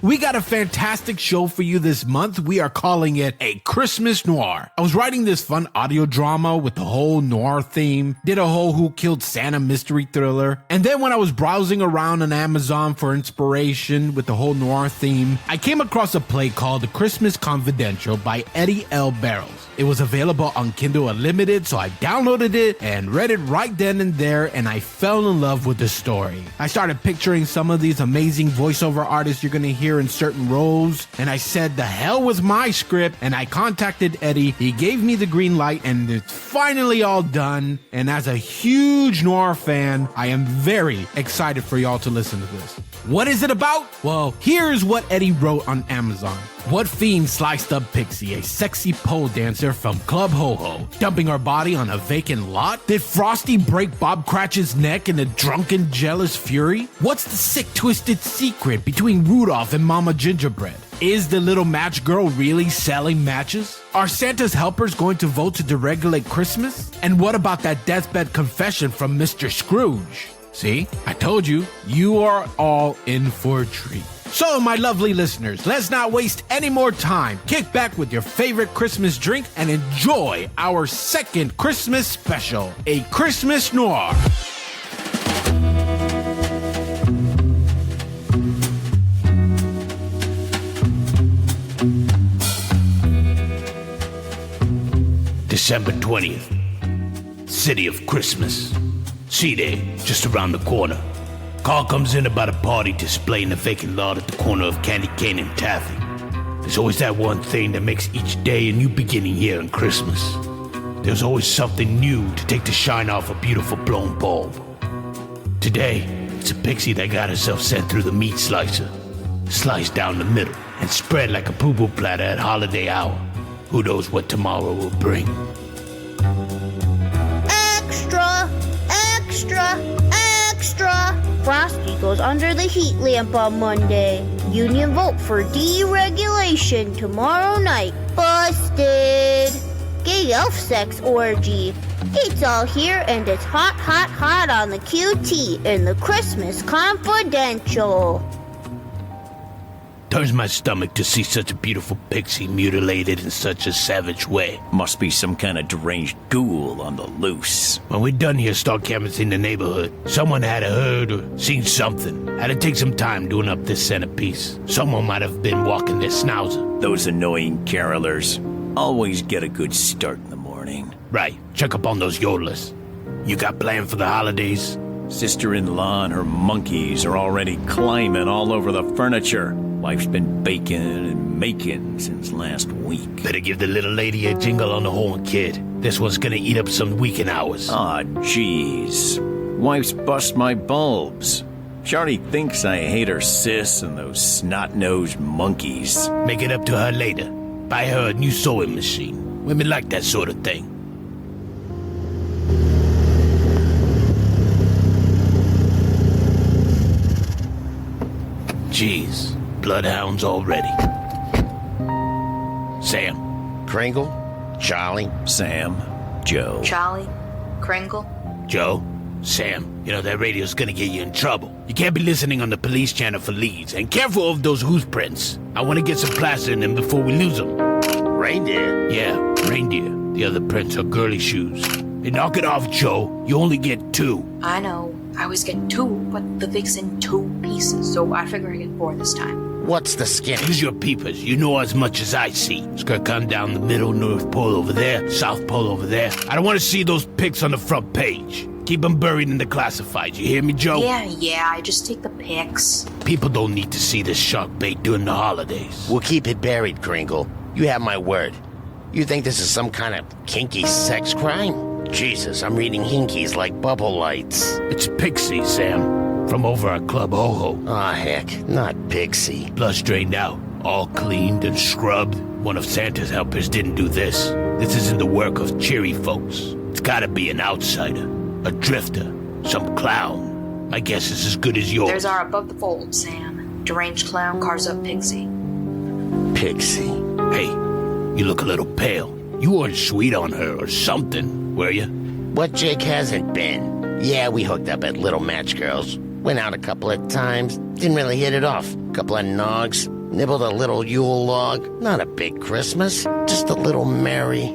We got a fantastic show for you this month. We are calling it a Christmas Noir. I was writing this fun audio drama with the whole noir theme, did a whole Who Killed Santa mystery thriller, and then when I was browsing around on Amazon for inspiration with the whole noir theme, I came across a play called The Christmas Confidential by Eddy L. Barrows. It was available on Kindle Unlimited, so I downloaded it and read it right then and there, and I fell in love with the story. I started picturing some of these amazing voiceover artists you're gonna hear in certain roles, and I said the hell with my script, and I contacted Eddie. He gave me the green light, and it's finally all done. And as a huge noir fan, I am very excited for y'all to listen to this. What is it about? Well, here's what Eddie wrote on Amazon. What fiend sliced up Pixie, a sexy pole dancer from Club Ho Ho, dumping her body on a vacant lot? Did Frosty break Bob Cratchit's neck in a drunken, jealous fury? What's the sick, twisted secret between Rudolph and Mama Gingerbread? Is the little match girl really selling matches? Are Santa's helpers going to vote to deregulate Christmas? And what about that deathbed confession from Mr. Scrooge? See, I told you, you are all in for a treat. So, my lovely listeners, let's not waste any more time. Kick back with your favorite Christmas drink and enjoy our second Christmas special, a Christmas Noir. December 20th, City of Christmas. C-Day, just around the corner. Call comes in about a party displaying the vacant lot at the corner of Candy Cane and Taffy. There's always that one thing that makes each day a new beginning here in Christmas. There's always something new to take the shine off a beautiful blown bulb. Today, it's a pixie that got herself sent through the meat slicer, sliced down the middle, and spread like a poo-poo platter at holiday hour. Who knows what tomorrow will bring? Extra! Extra! Extra! Frosty goes under the heat lamp on Monday. Union vote for deregulation tomorrow night. Busted! Gay elf sex orgy. It's all here and it's hot, hot, hot on the QT in the Christmas Confidential. Turns my stomach to see such a beautiful pixie mutilated in such a savage way. Must be some kind of deranged ghoul on the loose. When we're done here, start canvassing the neighborhood. Someone had heard or seen something. Had to take some time doing up this centerpiece. Someone might have been walking their schnauzer. Those annoying carolers always get a good start in the morning. Right, check up on those yodelers. You got planned for the holidays? Sister-in-law and her monkeys are already climbing all over the furniture. Wife's been baking and making since last week. Better give the little lady a jingle on the horn, kid. This one's gonna eat up some weekend hours. Aw, jeez. Wife's bust my bulbs. She already thinks I hate her sis and those snot-nosed monkeys. Make it up to her later. Buy her a new sewing machine. Women like that sort of thing. Jeez. Bloodhounds already. Sam. Kringle, Charlie, Sam, Joe. Charlie, Kringle. Joe, Sam, you know that radio's gonna get you in trouble. You can't be listening on the police channel for leads, and careful of those hoof prints. I want to get some plaster in them before we lose them. reindeer. Yeah, reindeer. The other prints are girly shoes. Hey, knock it off, Joe. You only get 2. I know. I always get 2, but the Vic's in 2 pieces, so I figure I get 4 this time. What's the skin? Use your peepers. You know as much as I see. It's gonna come down the middle, North Pole over there, South Pole over there. I don't want to see those pics on the front page. Keep them buried in the classifieds. You hear me, Joe? Yeah, I just take the pics. People don't need to see this shark bait during the holidays. We'll keep it buried, Kringle. You have my word. You think this is some kind of kinky sex crime? Jesus, I'm reading hinkies like bubble lights. It's Pixie, Sam. From over at Club Ho Ho. Aw, heck, not Pixie. Blood drained out, all cleaned and scrubbed. One of Santa's helpers didn't do this. This isn't the work of cheery folks. It's gotta be an outsider, a drifter, some clown. My guess is as good as yours. There's our above the fold, Sam. Deranged clown cars up Pixie. Pixie. Hey, you look a little pale. You weren't sweet on her or something, were you? What Jake hasn't been? Yeah, we hooked up at Little Match Girls. Went out a couple of times. Didn't really hit it off. Couple of nogs, nibbled a little Yule log. Not a big Christmas, just a little merry.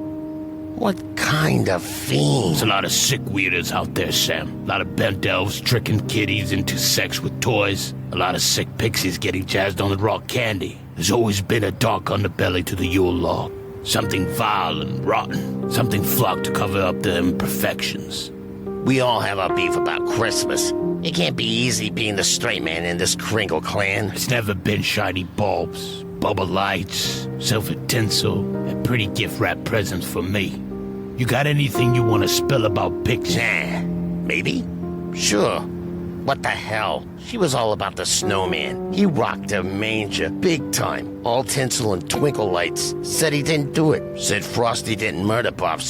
What kind of fiend? There's a lot of sick weirdos out there, Sam. A lot of bent elves tricking kiddies into sex with toys. A lot of sick pixies getting jazzed on the raw candy. There's always been a dark underbelly to the Yule log. Something vile and rotten. Something flocked to cover up the imperfections. We all have our beef about Christmas. It can't be easy being the straight man in this Kringle clan. It's never been shiny bulbs, bubble lights, silver tinsel, and pretty gift-wrapped presents for me. You got anything you want to spill about Pixie? Nah, maybe? Sure. What the hell? She was all about the snowman. He rocked a manger, big time. All tinsel and twinkle lights. Said he didn't do it. Said Frosty didn't murder Bob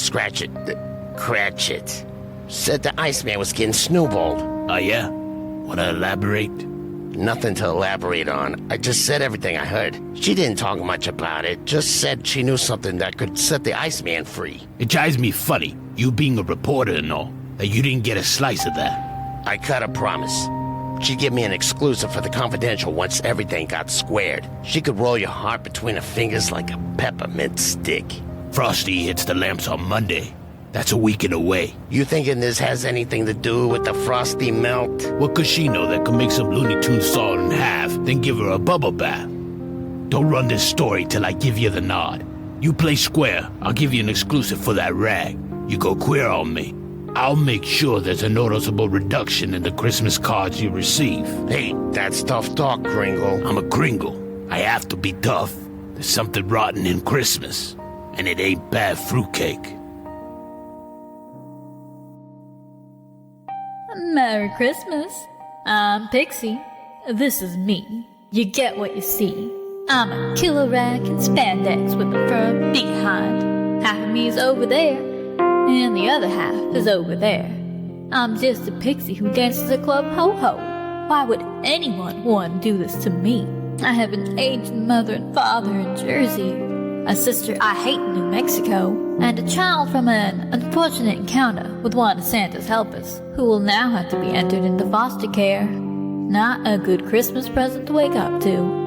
Cratchit. Said the Iceman was getting snowballed. Oh yeah? Wanna elaborate? Nothing to elaborate on. I just said everything I heard. She didn't talk much about it. Just said she knew something that could set the Iceman free. It drives me funny, you being a reporter and all, that you didn't get a slice of that. I cut a promise. She'd give me an exclusive for the confidential once everything got squared. She could roll your heart between her fingers like a peppermint stick. Frosty hits the lamps on Monday. That's a weekend away. You thinking this has anything to do with the Frosty melt? What could she know that could make some Looney Tunes saw in half, then give her a bubble bath? Don't run this story till I give you the nod. You play square, I'll give you an exclusive for that rag. You go queer on me, I'll make sure there's a noticeable reduction in the Christmas cards you receive. Hey, that's tough talk, Kringle. I'm a Kringle. I have to be tough. There's something rotten in Christmas, and it ain't bad fruitcake. Merry Christmas. I'm Pixie. This is me. You get what you see. I'm a killer rag in spandex with a firm behind. Half of me is over there, and the other half is over there. I'm just a pixie who dances a club ho-ho. Why would anyone want to do this to me? I have an aged mother and father in Jersey, a sister I hate in New Mexico, and a child from an unfortunate encounter with one of Santa's helpers, who will now have to be entered into foster care. Not a good Christmas present to wake up to.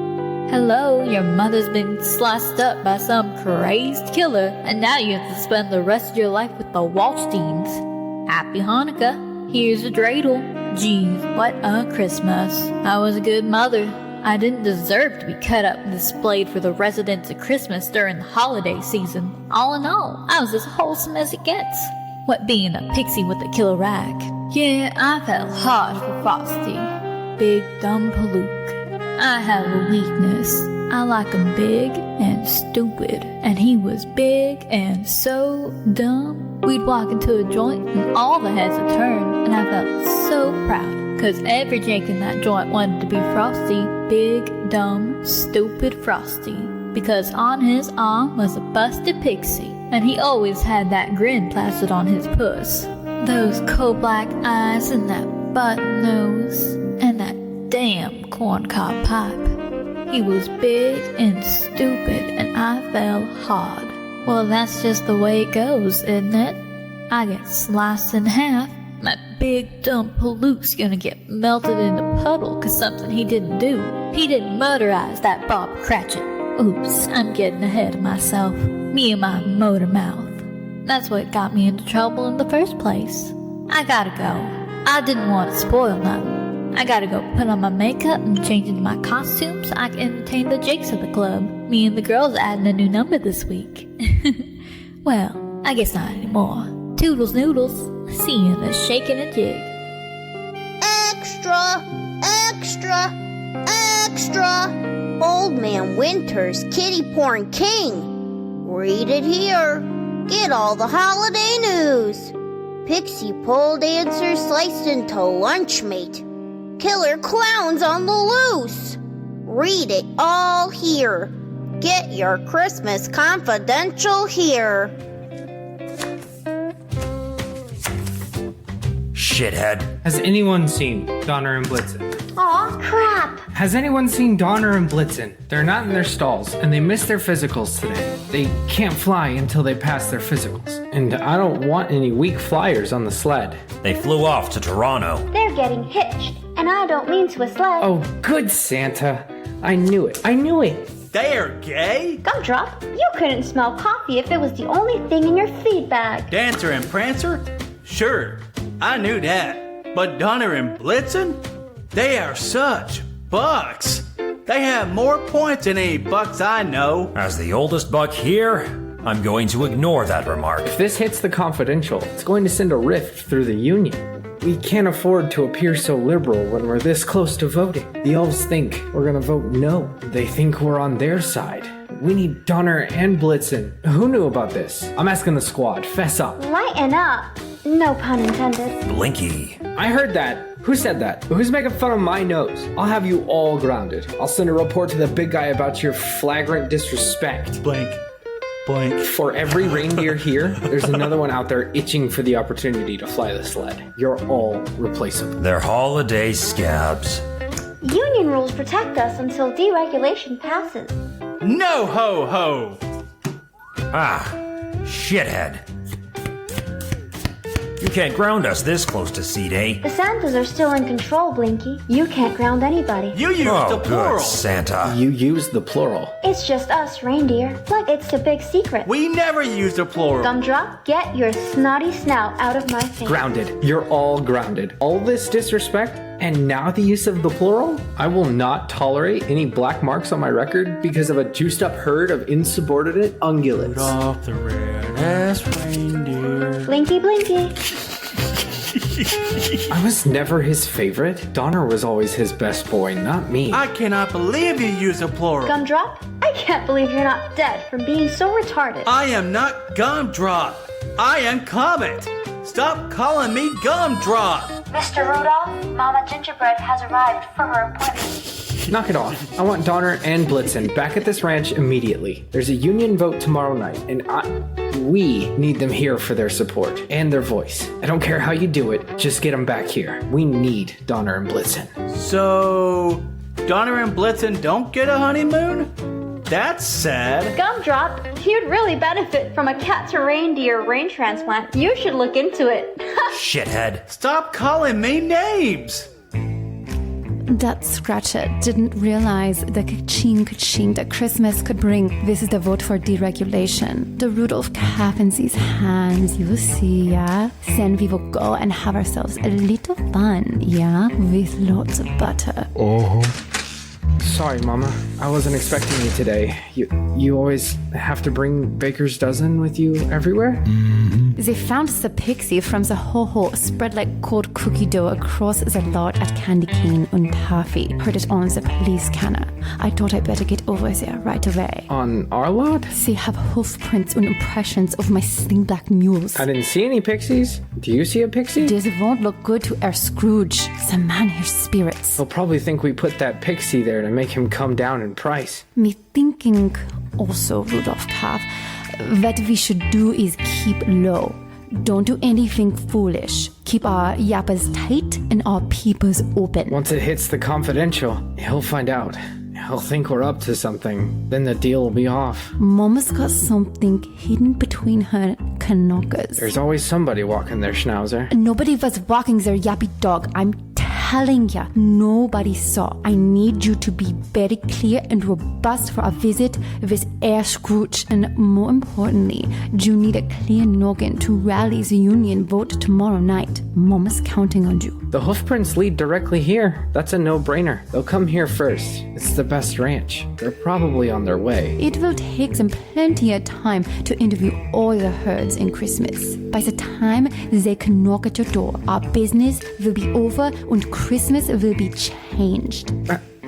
Hello, your mother's been sliced up by some crazed killer, and now you have to spend the rest of your life with the Waldsteins. Happy Hanukkah. Here's a dreidel. Geez, what a Christmas. I was a good mother. I didn't deserve to be cut up and displayed for the residents of Christmas during the holiday season. All in all, I was as wholesome as it gets. What being a pixie with a killer rag. Yeah, I fell hard for Frosty. Big dumb Palook. I have a weakness. I like him big and stupid. And he was big and so dumb. We'd walk into a joint and all the heads would turn, and I felt so proud. 'Cause every Jake in that joint wanted to be Frosty. Big, dumb, stupid Frosty. Because on his arm was a busted pixie, and he always had that grin plastered on his puss. Those coal-black eyes and that button nose, and that damn corncob pipe. He was big and stupid, and I fell hard. Well, that's just the way it goes, isn't it? I get sliced in half. My big dumb Palook's gonna get melted in a puddle 'cause something he didn't do. He didn't murderize that Bob Cratchit. Oops, I'm getting ahead of myself. Me and my motor mouth. That's what got me into trouble in the first place. I gotta go. I didn't want to spoil nothing. I gotta go put on my makeup and change into my costume so I can entertain the Jakes of the club. Me and the girls are adding a new number this week. Well, I guess not anymore. Toodles noodles. See you in the shaking a jig. Extra! Extra! Extra! Old Man Winter's Kitty Porn King. Read it here. Get all the holiday news. Pixie pole dancer sliced into lunch meat. Killer clowns on the loose. Read it all here. Get your Christmas confidential here. Shithead. Has anyone seen Donner and Blitzen? Aw, crap. Has anyone seen Donner and Blitzen? They're not in their stalls, and they missed their physicals today. They can't fly until they pass their physicals. And I don't want any weak flyers on the sled. They flew off to Toronto. They're getting hitched, and I don't mean to a sled. Oh, good Santa. I knew it. I knew it. They are gay? Gumdrop, you couldn't smell coffee if it was the only thing in your feed bag. Dancer and Prancer? Sure, I knew that. But Donner and Blitzen? They are such bucks. They have more points than any bucks I know. As the oldest buck here, I'm going to ignore that remark. If this hits the confidential, it's going to send a rift through the Union. We can't afford to appear so liberal when we're this close to voting. The elves think we're gonna vote no. They think we're on their side. We need Donner and Blitzen. Who knew about this? I'm asking the squad. Fess up. Lighten up. No pun intended. Blinky. I heard that. Who said that? Who's making fun of my nose? I'll have you all grounded. I'll send a report to the big guy about your flagrant disrespect. Blink. Blink. For every reindeer here, there's another one out there itching for the opportunity to fly the sled. You're all replaceable. They're holiday scabs. Union rules protect us until deregulation passes. No ho ho! Ah, shithead. You can't ground us this close to C-Day. The Santas are still in control, Blinky. You can't ground anybody. You used the plural. Good Santa. You used the plural. It's just us, reindeer. Like it's a big secret. We never used the plural. Gumdrop, get your snotty snout out of my face. Grounded. You're all grounded. All this disrespect, and now the use of the plural? I will not tolerate any black marks on my record because of a juiced up herd of insubordinate ungulates. Off the red-ass reindeer. Blinky, Blinky. I was never his favorite. Donner was always his best boy, not me. I cannot believe you used the plural. Gumdrop, I can't believe you're not dead from being so retarded. I am not Gumdrop. I am Comet. Stop calling me Gumdrop. Mr. Rudolph, Mama Gingerbread has arrived for her appointment. Knock it off. I want Donner and Blitzen back at this ranch immediately. There's a union vote tomorrow night, and we need them here for their support and their voice. I don't care how you do it, just get them back here. We need Donner and Blitzen. So, Donner and Blitzen don't get a honeymoon? That's sad. Gumdrop, you'd really benefit from a cat to reindeer brain transplant. You should look into it. Shithead. Stop calling me names. That Scratcher didn't realize the ka-ching that Christmas could bring. This is the vote for deregulation. The Rudolph cap in these hands, you will see, yeah? Then we will go and have ourselves a little fun, yeah? With lots of butter. Sorry, Mama. I wasn't expecting you today. You always have to bring Baker's Dozen with you everywhere? They found the pixie from the ho-ho spread like cold cookie dough across the lot at Candy Cane and Taffy. Heard it on the police scanner. I thought I'd better get over there right away. On our lot? They have hoof prints and impressions of my sling black mules. I didn't see any pixies. Do you see a pixie? This won't look good to our Scrooge. The man here's spirits. They'll probably think we put that pixie there to make him come down in price. Me thinking also, Rudolph Calf, what we should do is keep low. Don't do anything foolish. Keep our yappers tight and our peepers open. Once it hits the confidential, he'll find out. He'll think we're up to something. Then the deal will be off. Mama's got something hidden between her knockers. There's always somebody walking their schnauzer. Nobody was walking their yappy dog. I'm telling ya, nobody saw. I need you to be very clear and robust for a visit with Air Scrooge. And more importantly, you need a clear noggin to rally the union vote tomorrow night. Mama's counting on you. The hoofprints lead directly here. That's a no-brainer. They'll come here first. It's the best ranch. They're probably on their way. It will take them plenty of time to interview all the herds in Christmas. By the time they can knock at your door, our business will be over and Christmas will be changed.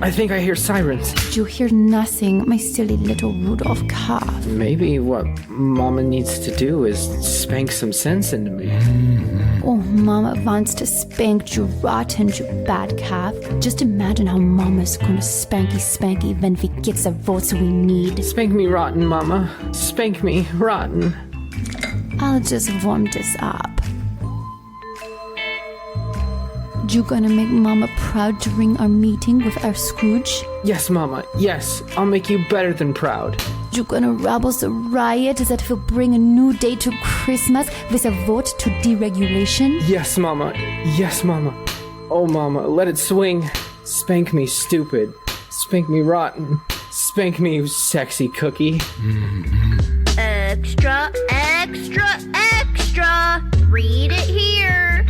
I think I hear sirens. You hear nothing, my silly little Rudolph calf. Maybe what Mama needs to do is spank some sense into me. Oh, Mama wants to spank you rotten, you bad calf. Just imagine how Mama's gonna spanky when we get the votes we need. Spank me rotten, Mama. Spank me rotten. I'll just warm this up. You gonna make Mama proud during our meeting with our Scrooge? Yes, Mama. Yes, I'll make you better than proud. You gonna rebel the riot that will bring a new day to Christmas with a vote to deregulation? Yes, Mama. Yes, Mama. Oh, Mama, let it swing. Spank me, stupid. Spank me rotten. Spank me, you sexy cookie. Extra, extra, extra. Read it here.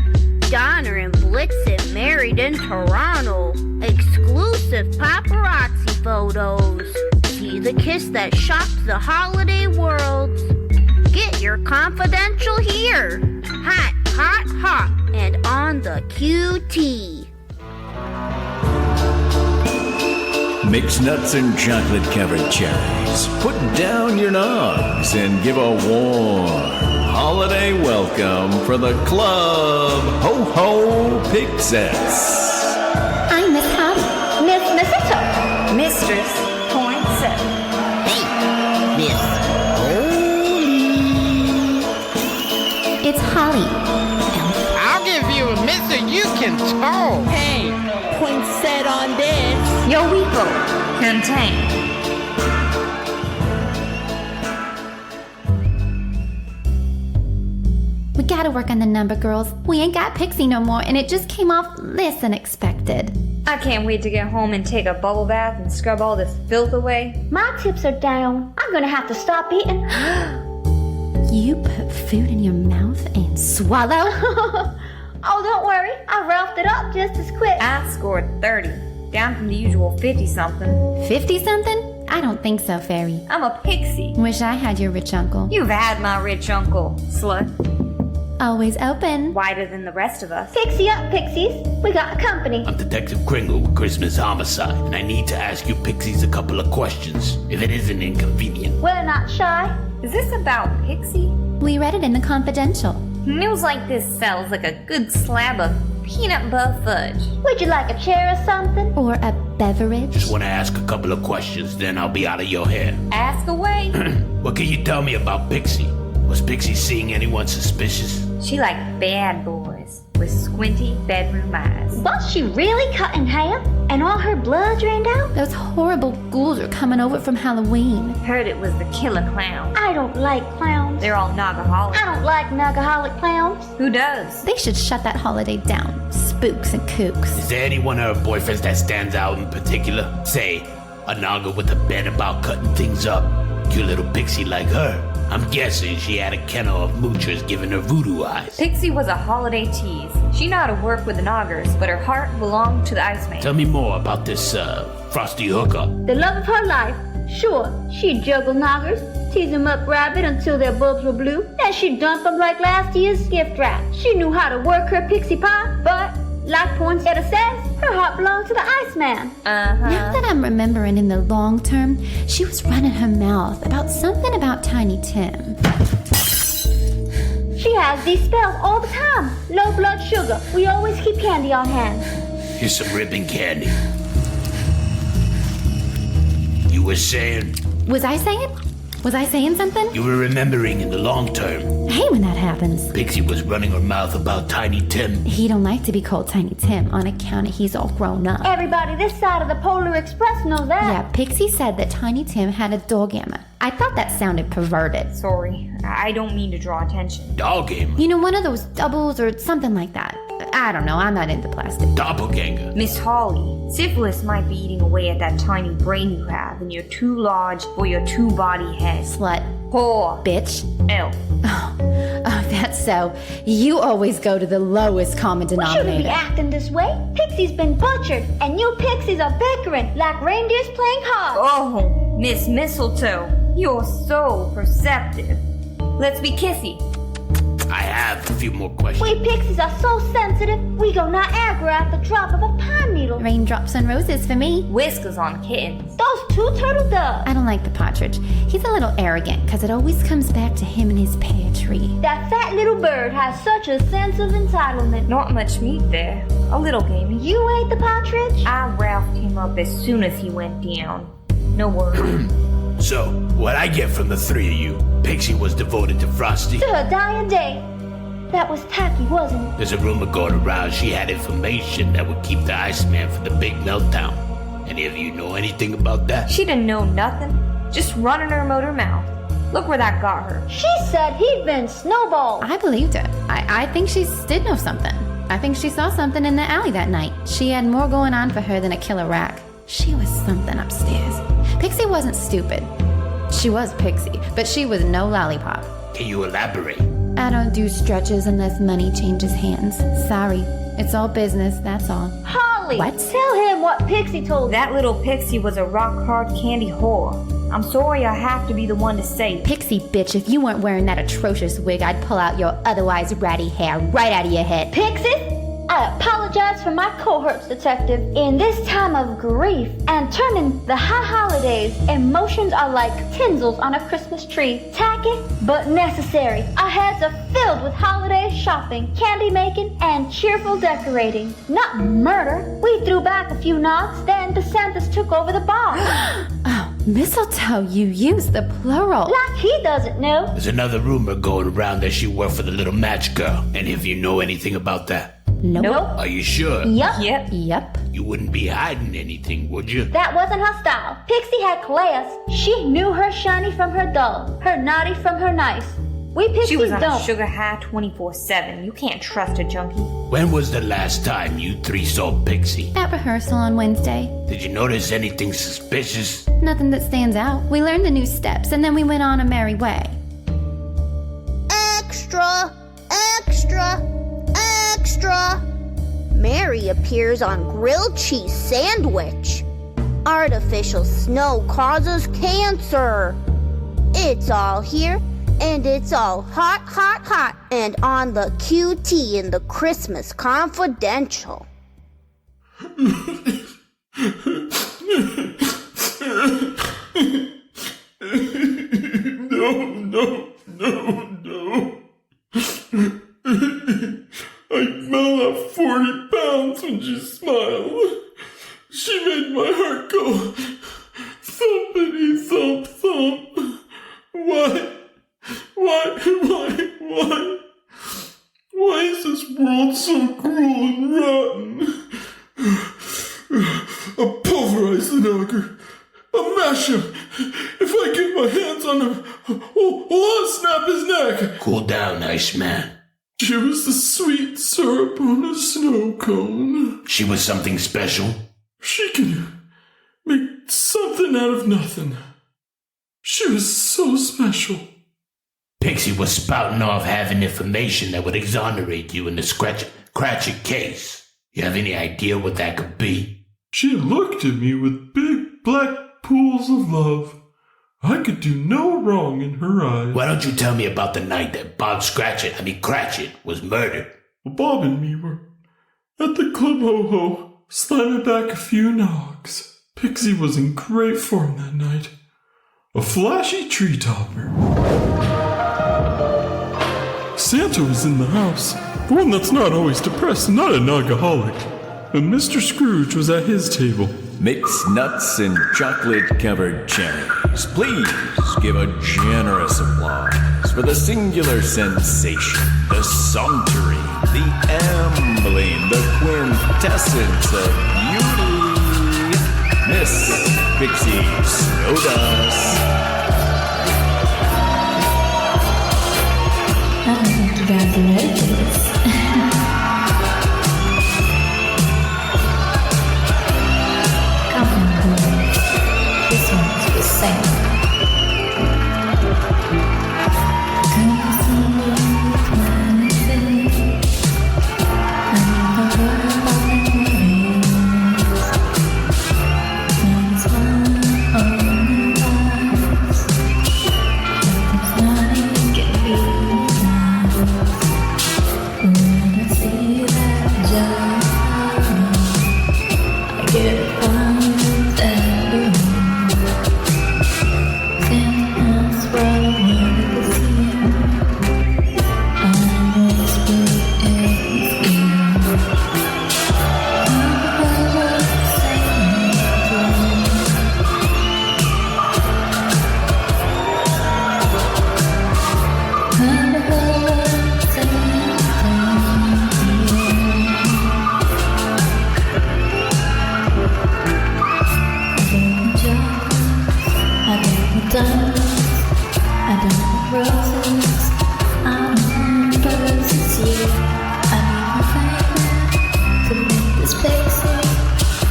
Donner and Blitzen married in Toronto. Exclusive paparazzi photos. See the kiss that shocked the holiday world. Get your confidential here. Hot, hot, hot, and on the QT. Mix nuts and chocolate-covered cherries. Put down your nogs and give a warm holiday welcome for the club. Ho ho Pixess. I'm Miss Holly. Miss Mistletoe. Mistress Poinsettia. Hey, Miss Holy. It's Holly. I'll give you a miss or you can talk. Hey, poinset on this. Yo we go. Contain. We gotta work on the number, girls. We ain't got Pixie no more, and it just came off less than expected. I can't wait to get home and take a bubble bath and scrub all this filth away. My tips are down. I'm gonna have to stop eating. You put food in your mouth and swallow? Oh, don't worry. I roughed it up just as quick. I scored 30. Down from the usual 50-something. 50-something? I don't think so, Fairy. I'm a pixie. Wish I had your rich uncle. You've had my rich uncle, slut. Always open. Wider than the rest of us. Pixie up, Pixies. We got company. I'm Detective Kringle with Christmas Homicide, and I need to ask you Pixies a couple of questions, if it isn't inconvenient. We're not shy. Is this about Pixie? We read it in the confidential. News like this sounds like a good slab of peanut butter fudge. Would you like a chair or something? Or a beverage? Just want to ask a couple of questions, then I'll be out of your hair. Ask away. What can you tell me about Pixie? Was Pixie seeing anyone suspicious? She liked bad boys with squinty bedroom eyes. Was she really cut in half? And all her blood drained out? Those horrible ghouls are coming over from Halloween. Heard it was the killer clown. I don't like clowns. They're all nagaholic. I don't like nagaholic clowns. Who does? They should shut that holiday down. Spooks and kooks. Is there anyone of her boyfriends that stands out in particular? Say, a naga with a bet about cutting things up. Cute little Pixie like her. I'm guessing she had a kennel of moochers giving her voodoo eyes. Pixie was a holiday tease. She knew how to work with the Noggers, but her heart belonged to the Iceman. Tell me more about this, frosty hooker. The love of her life. Sure, she'd juggle Noggers, tease them up rabbit until their bulbs were blue, then she'd dump them like last year's gift wrap. She knew how to work her pixie pie, but, like Poinsettia says, her heart belonged to the Iceman. Now that I'm remembering in the long term, she was running her mouth about something about Tiny Tim. She has these spells all the time. Low blood sugar. We always keep candy on hand. Here's some ribbon candy. You were saying? Was I saying something? You were remembering in the long term. I hate when that happens. Pixie was running her mouth about Tiny Tim. He don't like to be called Tiny Tim on account of he's all grown up. Everybody this side of the Polar Express knows that. Yeah, Pixie said that Tiny Tim had a doppelganger. I thought that sounded perverted. Sorry, I don't mean to draw attention. Doppelganger? You know, one of those doubles or something like that. I don't know, I'm not into plastic. Doppelganger. Miss Holly, syphilis might be eating away at that tiny brain you have, and you're too large for your two-body head. Slut. Whore. Bitch. Elf. Oh, that's so. You always go to the lowest common We denominator. shouldn't be acting this way. Pixie's been butchered, and you pixies are bickering like reindeers playing hard. Oh, Miss Mistletoe, you're so perceptive. Let's be kissy. I have a few more questions. We pixies are so sensitive, we go Niagara at the drop of a pine needle. Raindrops on roses for me. Whiskers on kittens. Those two turtle doves. I don't like the partridge. He's a little arrogant because it always comes back to him and his pear tree. That fat little bird has such a sense of entitlement. Not much meat there. A little gamey. You ate the partridge? I ralphed him up as soon as he went down. No worries. So, what I get from the three of you, Pixie was devoted to Frosty. To her dying day. That was tacky, wasn't it? There's a rumor going around she had information that would keep the Iceman for the big meltdown. Any of you know anything about that? She didn't know nothing. Just running her motor mouth. Look where that got her. She said he'd been snowballed. I believed her. I think she did know something. I think she saw something in the alley that night. She had more going on for her than a killer rack. She was something upstairs. Pixie wasn't stupid. She was Pixie, but she was no lollipop. Can you elaborate? I don't do stretches unless money changes hands. Sorry. It's all business, that's all. Holly! What? Tell him what Pixie told you. That little Pixie was a rock-hard candy whore. I'm sorry I have to be the one to say it. Pixie bitch, if you weren't wearing that atrocious wig, I'd pull out your otherwise ratty hair right out of your head. Pixie, I apologize for my cohorts, detective. In this time of grief and turning the high holidays, emotions are like tinsels on a Christmas tree. Tacky, but necessary. Our heads are filled with holiday shopping, candy making, and cheerful decorating. Not murder. We threw back a few knocks, then the Santas took over the bar. Oh, mistletoe, you used the plural. Like he doesn't know. There's another rumor going around that she worked for the little match girl. And if you know anything about that? Nope. Are you sure? Yep. You wouldn't be hiding anything, would you? That wasn't her style. Pixie had class. She knew her shiny from her dull, her naughty from her nice. We Pixies She was on don't. a sugar high 24/7. You can't trust a junkie. When was the last time you three saw Pixie? At rehearsal on Wednesday. Did you notice anything suspicious? Nothing that stands out. We learned the new steps and then we went on a merry way. Extra, extra, extra. Mary appears on grilled cheese sandwich. Artificial snow causes cancer. It's all here, and it's all hot, hot, hot, and on the QT in the Christmas Confidential. No. I fell off 40 pounds when she smiled. She made my heart go thumpity thump thump. Why? Why is this world so cruel and rotten? A pulverized lager. A mashup. If I get my hands on him, I'll snap his neck. Cool down, Iceman. She was the sweet syrup on a snow cone. She was something special? She can make something out of nothing. She was so special. Pixie was spouting off having information that would exonerate you in the Cratchit case. You have any idea what that could be? She looked at me with big black pools of love. I could do no wrong in her eyes. Why don't you tell me about the night that Cratchit was murdered? Well, Bob and me were at the Club Ho-Ho, slamming back a few nogs. Pixie was in great form that night. A flashy tree topper. Santa was in the house. The one that's not always depressed, not a nogaholic. And Mr. Scrooge was at his table. Mixed nuts and chocolate-covered cherries. Please give a generous applause for the singular sensation, the sanctuary, the ambling, the quintessence of beauty, Miss Pixie Snowdust. I don't think you guys are ready for this. This one's the same.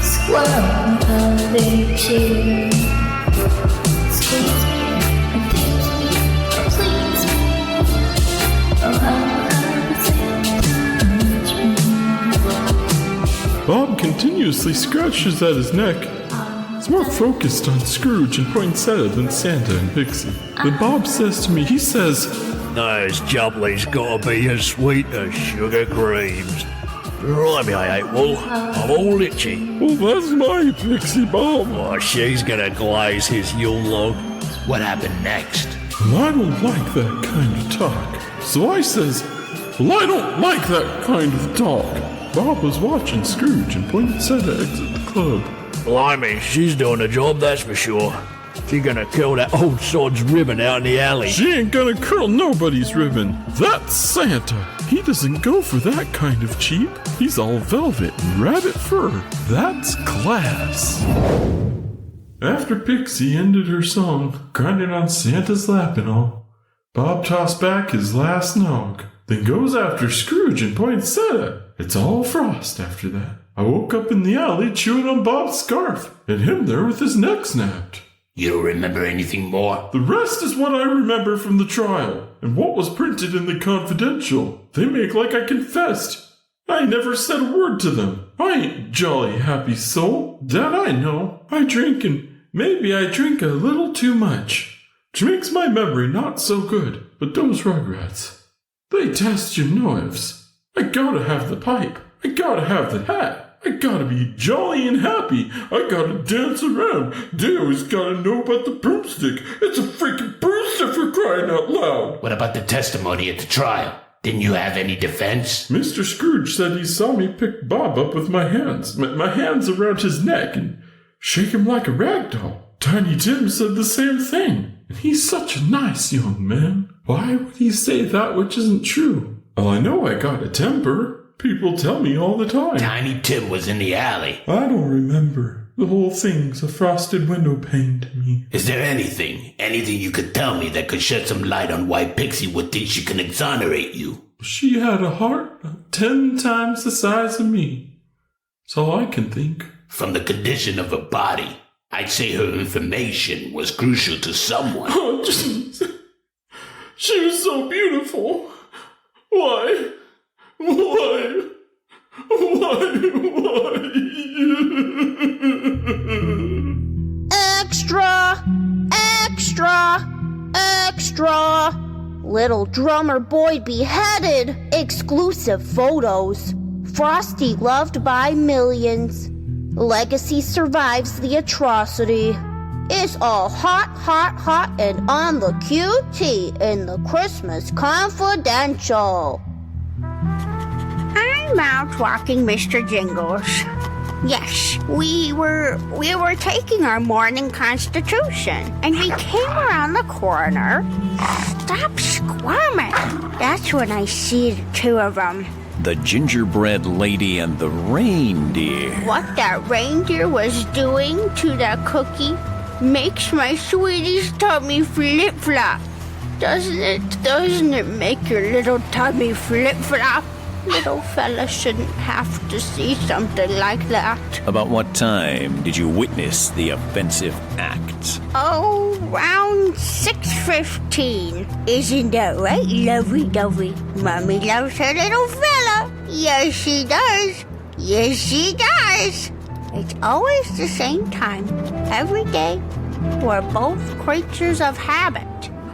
Squirrel. very cheer. Squeeze me and tease me, please me. Oh, how Bob continuously scratches at his neck. He's more focused on Scrooge and Poinsettia than Santa and Pixie. When Bob says to me, he says, Those jubblies gotta be as sweet as sugar creams. Blimey, I ain't wool. I'm all itchy. Well, that's my Pixie, Bob. Oh, she's gonna glaze his Yule log. What happened next? Well, I don't like that kind of talk. So I says, well, I don't like that kind of talk. Bob was watching Scrooge and Poinsettia exit the club. Blimey, she's doing a job, that's for sure. She's gonna curl that old sod's ribbon out in the alley. She ain't gonna curl nobody's ribbon. That's Santa. He doesn't go for that kind of cheap. He's all velvet and rabbit fur. That's class. After Pixie ended her song, grinding on Santa's lap and all, Bob tossed back his last nog, then goes after Scrooge and Poinsettia. It's all frost after that. I woke up in the alley chewing on Bob's scarf, and him there with his neck snapped. You don't remember anything more? The rest is what I remember from the trial, and what was printed in the confidential. They make like I confessed. I never said a word to them. I ain't jolly happy soul, that I know. I drink, and maybe I drink a little too much, which makes my memory not so good. But those Rugrats, they test your nerves. I gotta have the pipe. I gotta have the hat. I gotta be jolly and happy. I gotta dance around. They always gotta know about the broomstick. It's a freaking broomstick for crying out loud. What about the testimony at the trial? Didn't you have any defense? Mr. Scrooge said he saw me pick Bob up with my hands around his neck and shake him like a rag doll. Tiny Tim said the same thing. And he's such a nice young man. Why would he say that which isn't true? Well, I know I got a temper. People tell me all the time. Tiny Tim was in the alley. I don't remember. The whole thing's a frosted window pane to me. Is there anything you could tell me that could shed some light on why Pixie would think she can exonerate you? She had a heart 10 times the size of me. That's all I can think. From the condition of her body, I'd say her information was crucial to someone. Oh, jeez. She was so beautiful. Why? Extra! Extra! Extra! Little drummer boy beheaded! Exclusive photos. Frosty loved by millions. Legacy survives the atrocity. It's all hot, hot, hot and on the QT in the Christmas Confidential. I'm out walking Mr. Jingles. Yes, we were taking our morning constitution, and we came around the corner. Stop squirming. That's when I see the two of them. The gingerbread lady and the reindeer. What that reindeer was doing to that cookie makes my sweetie's tummy flip-flop. Doesn't it make your little tummy flip-flop? Little fella shouldn't have to see something like that. About what time did you witness the offensive act? Oh, around 6:15. Isn't that right, lovey-dovey? Mommy loves her little fella. Yes, she does. Yes, she does. It's always the same time. Every day. We're both creatures of habit.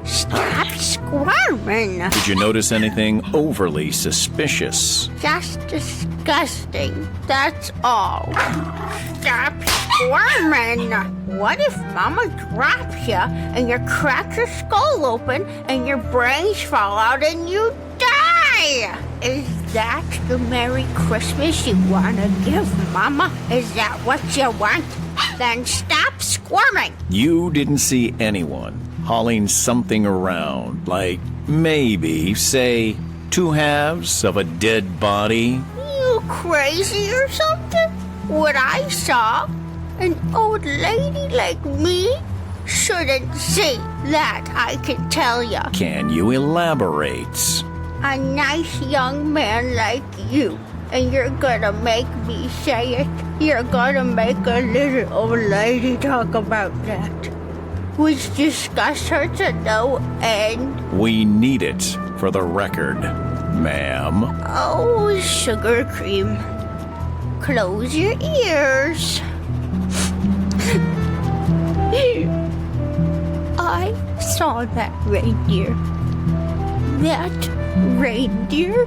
Stop squirming. Did you notice anything overly suspicious? Just disgusting. That's all. Stop squirming. What if Mama drops you and you crack your skull open and your brains fall out and you die? Is that the Merry Christmas you want to give Mama? Is that what you want? Then stop squirming. You didn't see anyone hauling something around, like maybe, say, 2 halves of a dead body? You crazy or something? What I saw, an old lady like me shouldn't see. That I can tell ya. Can you elaborate? A nice young man like you and you're gonna make me say it. You're gonna make a little old lady talk about that. Which disgusts her to no end. We need it for the record, ma'am. Oh, sugar cream. Close your ears. I saw that reindeer. That reindeer?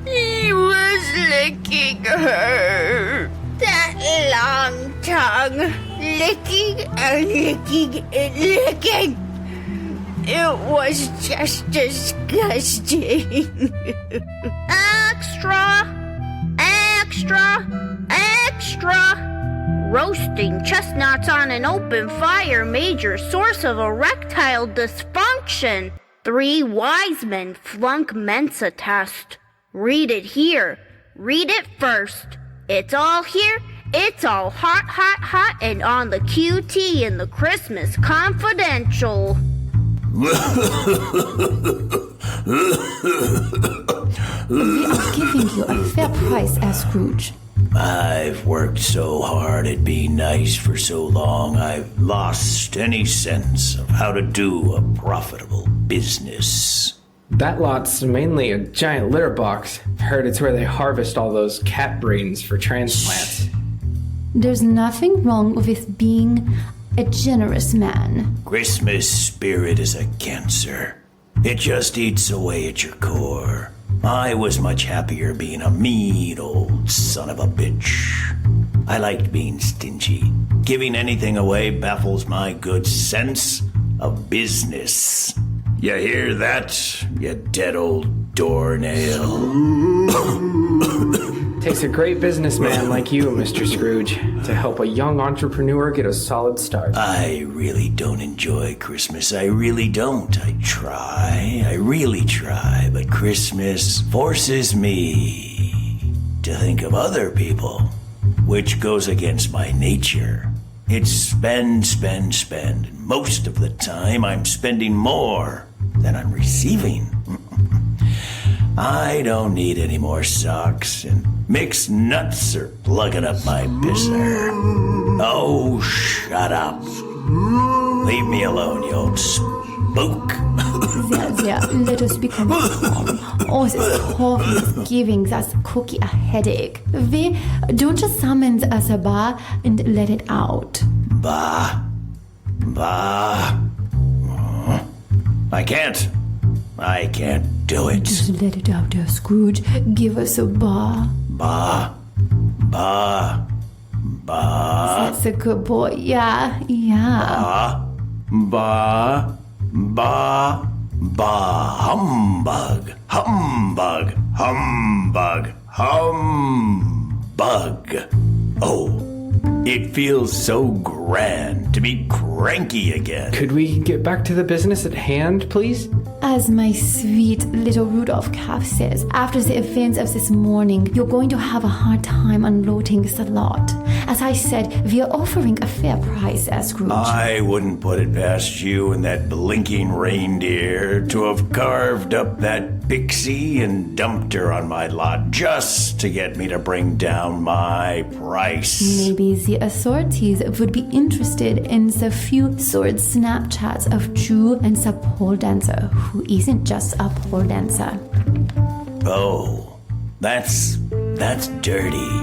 He was licking her. That long tongue. Licking and licking and licking. It was just disgusting. Extra! Extra! Extra! Roasting chestnuts on an open fire, major source of erectile dysfunction. 3 wise men flunk Mensa test. Read it here. Read it first. It's all here. It's all hot, hot, hot, and on the QT in the Christmas Confidential. We are giving you a fair price as Scrooge. I've worked so hard at being nice for so long, I've lost any sense of how to do a profitable business. That lot's mainly a giant litter box. Heard it's where they harvest all those cat brains for transplants. There's nothing wrong with being a generous man. Christmas spirit is a cancer. It just eats away at your core. I was much happier being a mean old son of a bitch. I liked being stingy. Giving anything away baffles my good sense of business. You hear that, you dead old doornail? Takes a great businessman like you, Mr. Scrooge, to help a young entrepreneur get a solid start. I really don't enjoy Christmas. I really don't. I really try, but Christmas forces me to think of other people, which goes against my nature. It's spend, spend, spend. And most of the time, I'm spending more than I'm receiving. I don't need any more socks, and mixed nuts are plugging up my pisser. Oh, shut up. Leave me alone, you old spook. There, let us become calm. Oh, this coffee is giving that cookie a headache. Don't just summon us a bar and let it out. Bah. I can't do it. Just let it out there, Scrooge. Give us a bar. Bah. That's a good boy. Yeah. Bah. Humbug. Oh, it feels so grand to be cranky again. Could we get back to the business at hand, please? As my sweet little Rudolph calf says, after the events of this morning, you're going to have a hard time unloading the lot. As I said, we are offering a fair price as Scrooge. I wouldn't put it past you and that blinking reindeer to have carved up that pixie and dumped her on my lot just to get me to bring down my price. Maybe the authorities would be interested in the few sword Snapchats of Jew and the pole dancer who isn't just a pole dancer. Oh, that's dirty.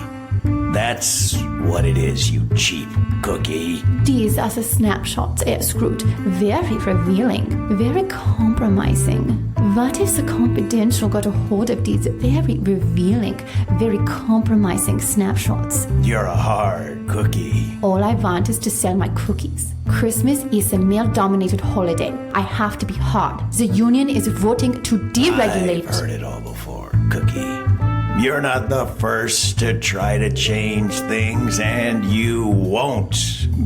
That's what it is, you cheap cookie. These are the snapshots, Scrooge. Very revealing, very compromising. What if the confidential got a hold of these very revealing, very compromising snapshots? You're a hard cookie. All I want is to sell my cookies. Christmas is a male-dominated holiday. I have to be hard. The union is voting to deregulate. I've heard it all before, cookie. You're not the first to try to change things, and you won't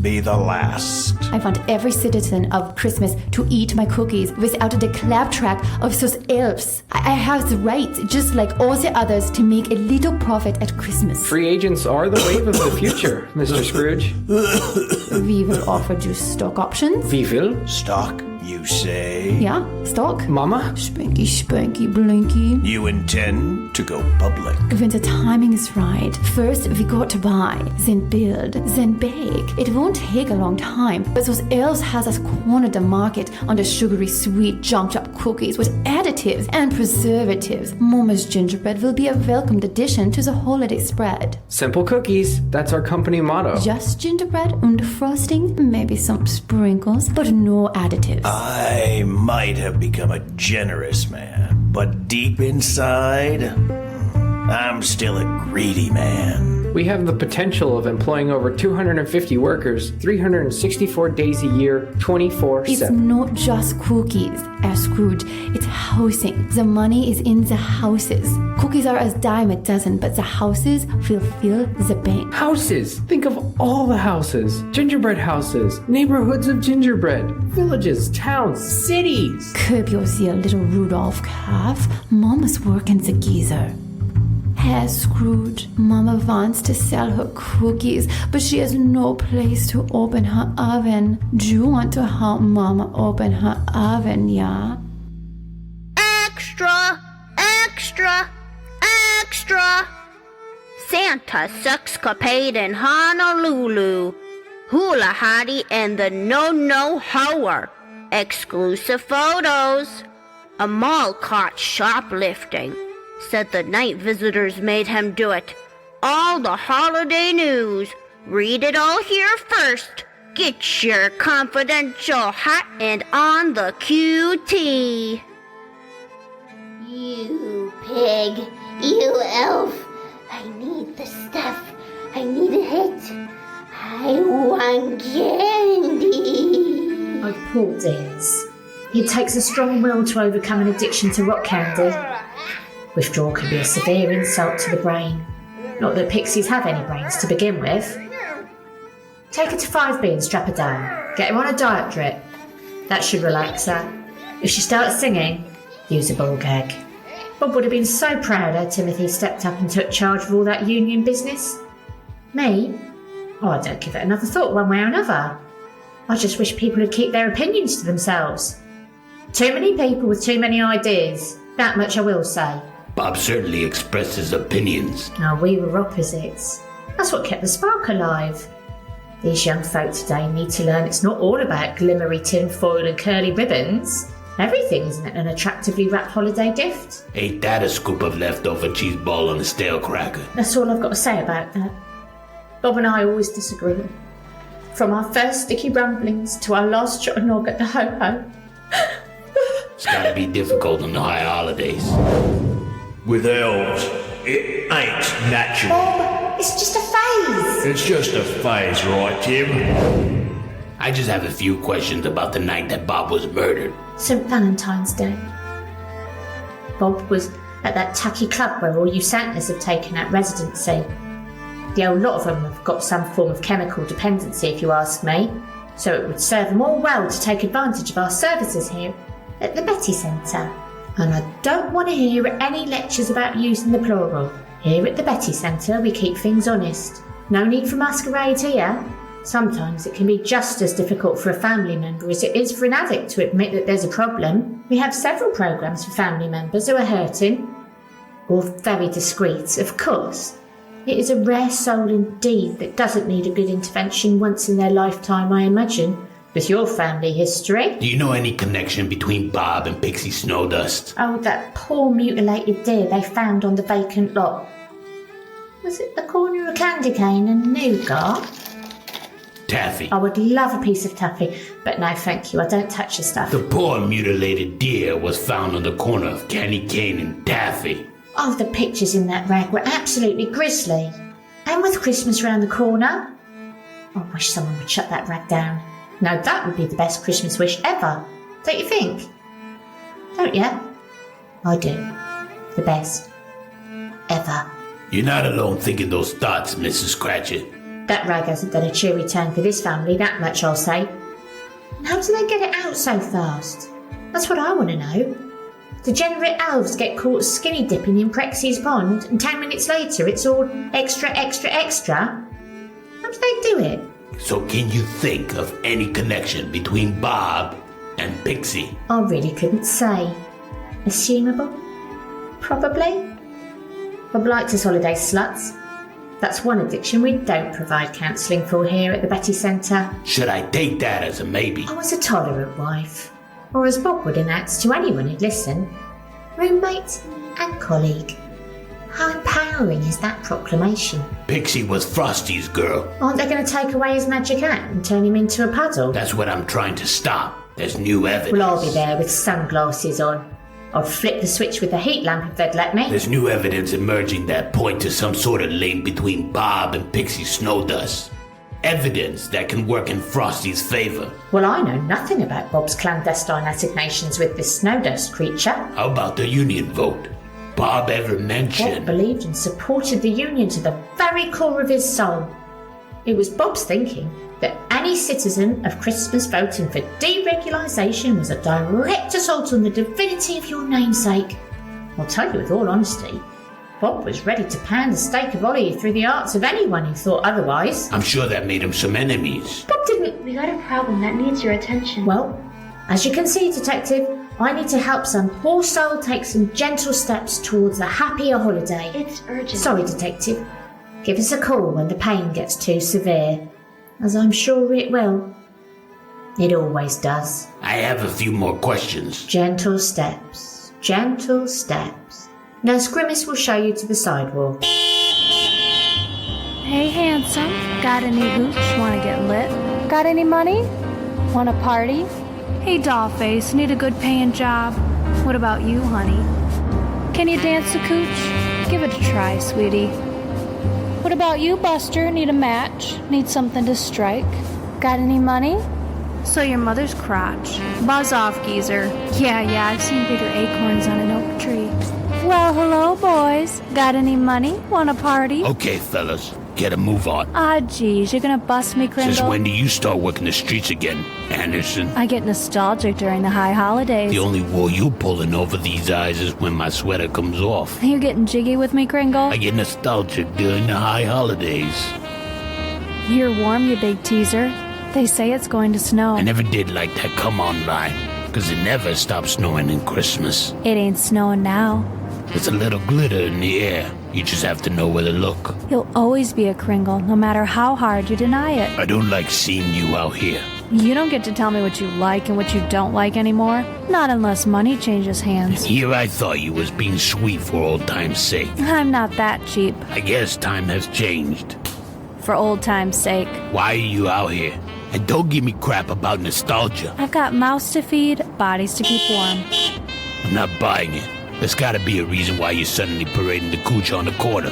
be the last. I want every citizen of Christmas to eat my cookies without the claptrap of those elves. I have the right, just like all the others, to make a little profit at Christmas. Free agents are the wave of the future, Mr. Scrooge. We will offer you stock options. We will? Stock, you say? Yeah, stock. Mama? Spanky, spanky, blinky. You intend to go public? When the timing is right, first we got to buy, then build, then bake. It won't take a long time, but those elves has us cornered the market on the sugary, sweet, jumped up cookies with additives and preservatives. Mama's gingerbread will be a welcomed addition to the holiday spread. Simple cookies. That's our company motto. Just gingerbread and frosting, maybe some sprinkles, but no additives. I might have become a generous man, but deep inside, I'm still a greedy man. We have the potential of employing over 250 workers, 364 days a year, 24/7. It's not just cookies, Scrooge. It's housing. The money is in the houses. Cookies are a dime a dozen, but the houses will fill the bank. Houses! Think of all the houses. Gingerbread houses, neighborhoods of gingerbread, villages, towns, cities. Curb your zeal, little Rudolph calf. Mama's working the geezer. Herr Scrooge, Mama wants to sell her cookies, but she has no place to open her oven. Do you want to help Mama open her oven, yeah? Extra! Extra! Extra! Santa sexcapade in Honolulu. Hula Hottie and the No Hoer. Exclusive photos. A mall caught shoplifting. Said the night visitors made him do it. All the holiday news. Read it all here first. Get your confidential hot and on the QT. You pig. You elf. I need the stuff. I need a hit. I want candy. Oh, poor dears. It takes a strong will to overcome an addiction to rock candy. Withdrawal can be a severe insult to the brain. Not that pixies have any brains to begin with. Take her to 5B and strap her down. Get her on a diet drip. That should relax her. If she starts singing, use a ball gag. Bob would have been so proud her Timothy stepped up and took charge of all that union business. Me? Oh, I don't give it another thought one way or another. I just wish people would keep their opinions to themselves. Too many people with too many ideas. That much I will say. Bob certainly expressed his opinions. No, we were opposites. That's what kept the spark alive. These young folk today need to learn it's not all about glimmery tin foil and curly ribbons. Everything isn't an attractively wrapped holiday gift. Ain't that a scoop of leftover cheese ball on a stale cracker? That's all I've got to say about that. Bob and I always disagree. From our first sticky rumblings to our last shot of nog at the ho-ho. It's gotta be difficult on the high holidays. With elves, it ain't natural. Bob, it's just a phase. It's just a phase, right, Tim? I just have a few questions about the night that Bob was murdered. St. Valentine's Day. Bob was at that tacky club where all you Santas have taken out residency. The old lot of them have got some form of chemical dependency, if you ask me, so it would serve them all well to take advantage of our services here at the Betty Centre. And I don't want to hear any lectures about using the plural. Here at the Betty Centre, we keep things honest. No need for masquerade here. Sometimes it can be just as difficult for a family member as it is for an addict to admit that there's a problem. We have several programmes for family members who are hurting. All very discreet, of course. It is a rare soul indeed that doesn't need a good intervention once in their lifetime, I imagine. With your family history. Do you know any connection between Bob and Pixie Snowdust? Oh, that poor mutilated deer they found on the vacant lot. Was it the corner of a candy cane and nougat? Taffy. I would love a piece of taffy, but no thank you, I don't touch the stuff. The poor mutilated deer was found on the corner of candy cane and taffy. Oh, the pictures in that rag were absolutely grisly. And with Christmas round the corner. I wish someone would shut that rag down. Now that would be the best Christmas wish ever. Don't you think? Don't you? I do. The best. ever. You're not alone thinking those thoughts, Mrs. Cratchit. That rag hasn't done a cheery turn for this family, that much I'll say. How do they get it out so fast? That's what I want to know. Degenerate elves get caught skinny dipping in Prexy's pond, and 10 minutes later it's all extra, extra, extra. How do they do it? So can you think of any connection between Bob and Pixie? I really couldn't say. Assumable? Probably. Bob liked his holiday sluts. That's one addiction we don't provide counselling for here at the Betty Centre. Should I take that as a maybe? I was a tolerant wife. Or as Bob would announce to anyone who'd listen, roommate and colleague. How empowering is that proclamation? Pixie was Frosty's girl. Aren't they going to take away his magic hat and turn him into a puddle? That's what I'm trying to stop. There's new evidence. Well, I'll be there with sunglasses on. I'd flip the switch with the heat lamp if they'd let me. There's new evidence emerging that point to some sort of link between Bob and Pixie Snowdust. Evidence that can work in Frosty's favor. Well, I know nothing about Bob's clandestine assignations with this Snowdust creature. How about the union vote? Bob ever mentioned... Bob believed and supported the union to the very core of his soul. It was Bob's thinking that any citizen of Christmas voting for deregulation was a direct assault on the divinity of your namesake. I'll tell you with all honesty, Bob was ready to pound a stake of Ollie through the arts of anyone who thought otherwise. I'm sure that made him some enemies. Bob didn't... We got a problem that needs your attention. Well, as you can see, Detective, I need to help some poor soul take some gentle steps towards a happier holiday. It's urgent. Sorry, Detective. Give us a call when the pain gets too severe, as I'm sure it will. It always does. I have a few more questions. Gentle steps. Gentle steps. Nurse Grimace will show you to the sidewalk. Hey, handsome. Got any hooch? Wanna get lit? Got any money? Wanna party? Hey, dollface. Need a good paying job. What about you, honey? Can you dance the cooch? Give it a try, sweetie. What about you, Buster? Need a match? Need something to strike? Got any money? So your mother's crotch. Buzz off, geezer. Yeah, I've seen bigger acorns on an oak tree. Well, hello, boys. Got any money? Want a party? Okay, fellas. Get a move on. Ah, geez, you're gonna bust me, Kringle? Since when do you start working the streets again, Anderson? I get nostalgic during the high holidays. The only wool you pulling over these eyes is when my sweater comes off. You getting jiggy with me, Kringle? I get nostalgic during the high holidays. You're warm, you big teaser. They say it's going to snow. I never did like that come on line, because it never stops snowing in Christmas. It ain't snowing now. There's a little glitter in the air. You just have to know where to look. You'll always be a Kringle, no matter how hard you deny it. I don't like seeing you out here. You don't get to tell me what you like and what you don't like anymore. Not unless money changes hands. Here I thought you was being sweet for old time's sake. I'm not that cheap. I guess time has changed. For old time's sake. Why are you out here? And don't give me crap about nostalgia. I've got mouths to feed, bodies to keep warm. I'm not buying it. There's gotta be a reason why you're suddenly parading the cooch on the corner.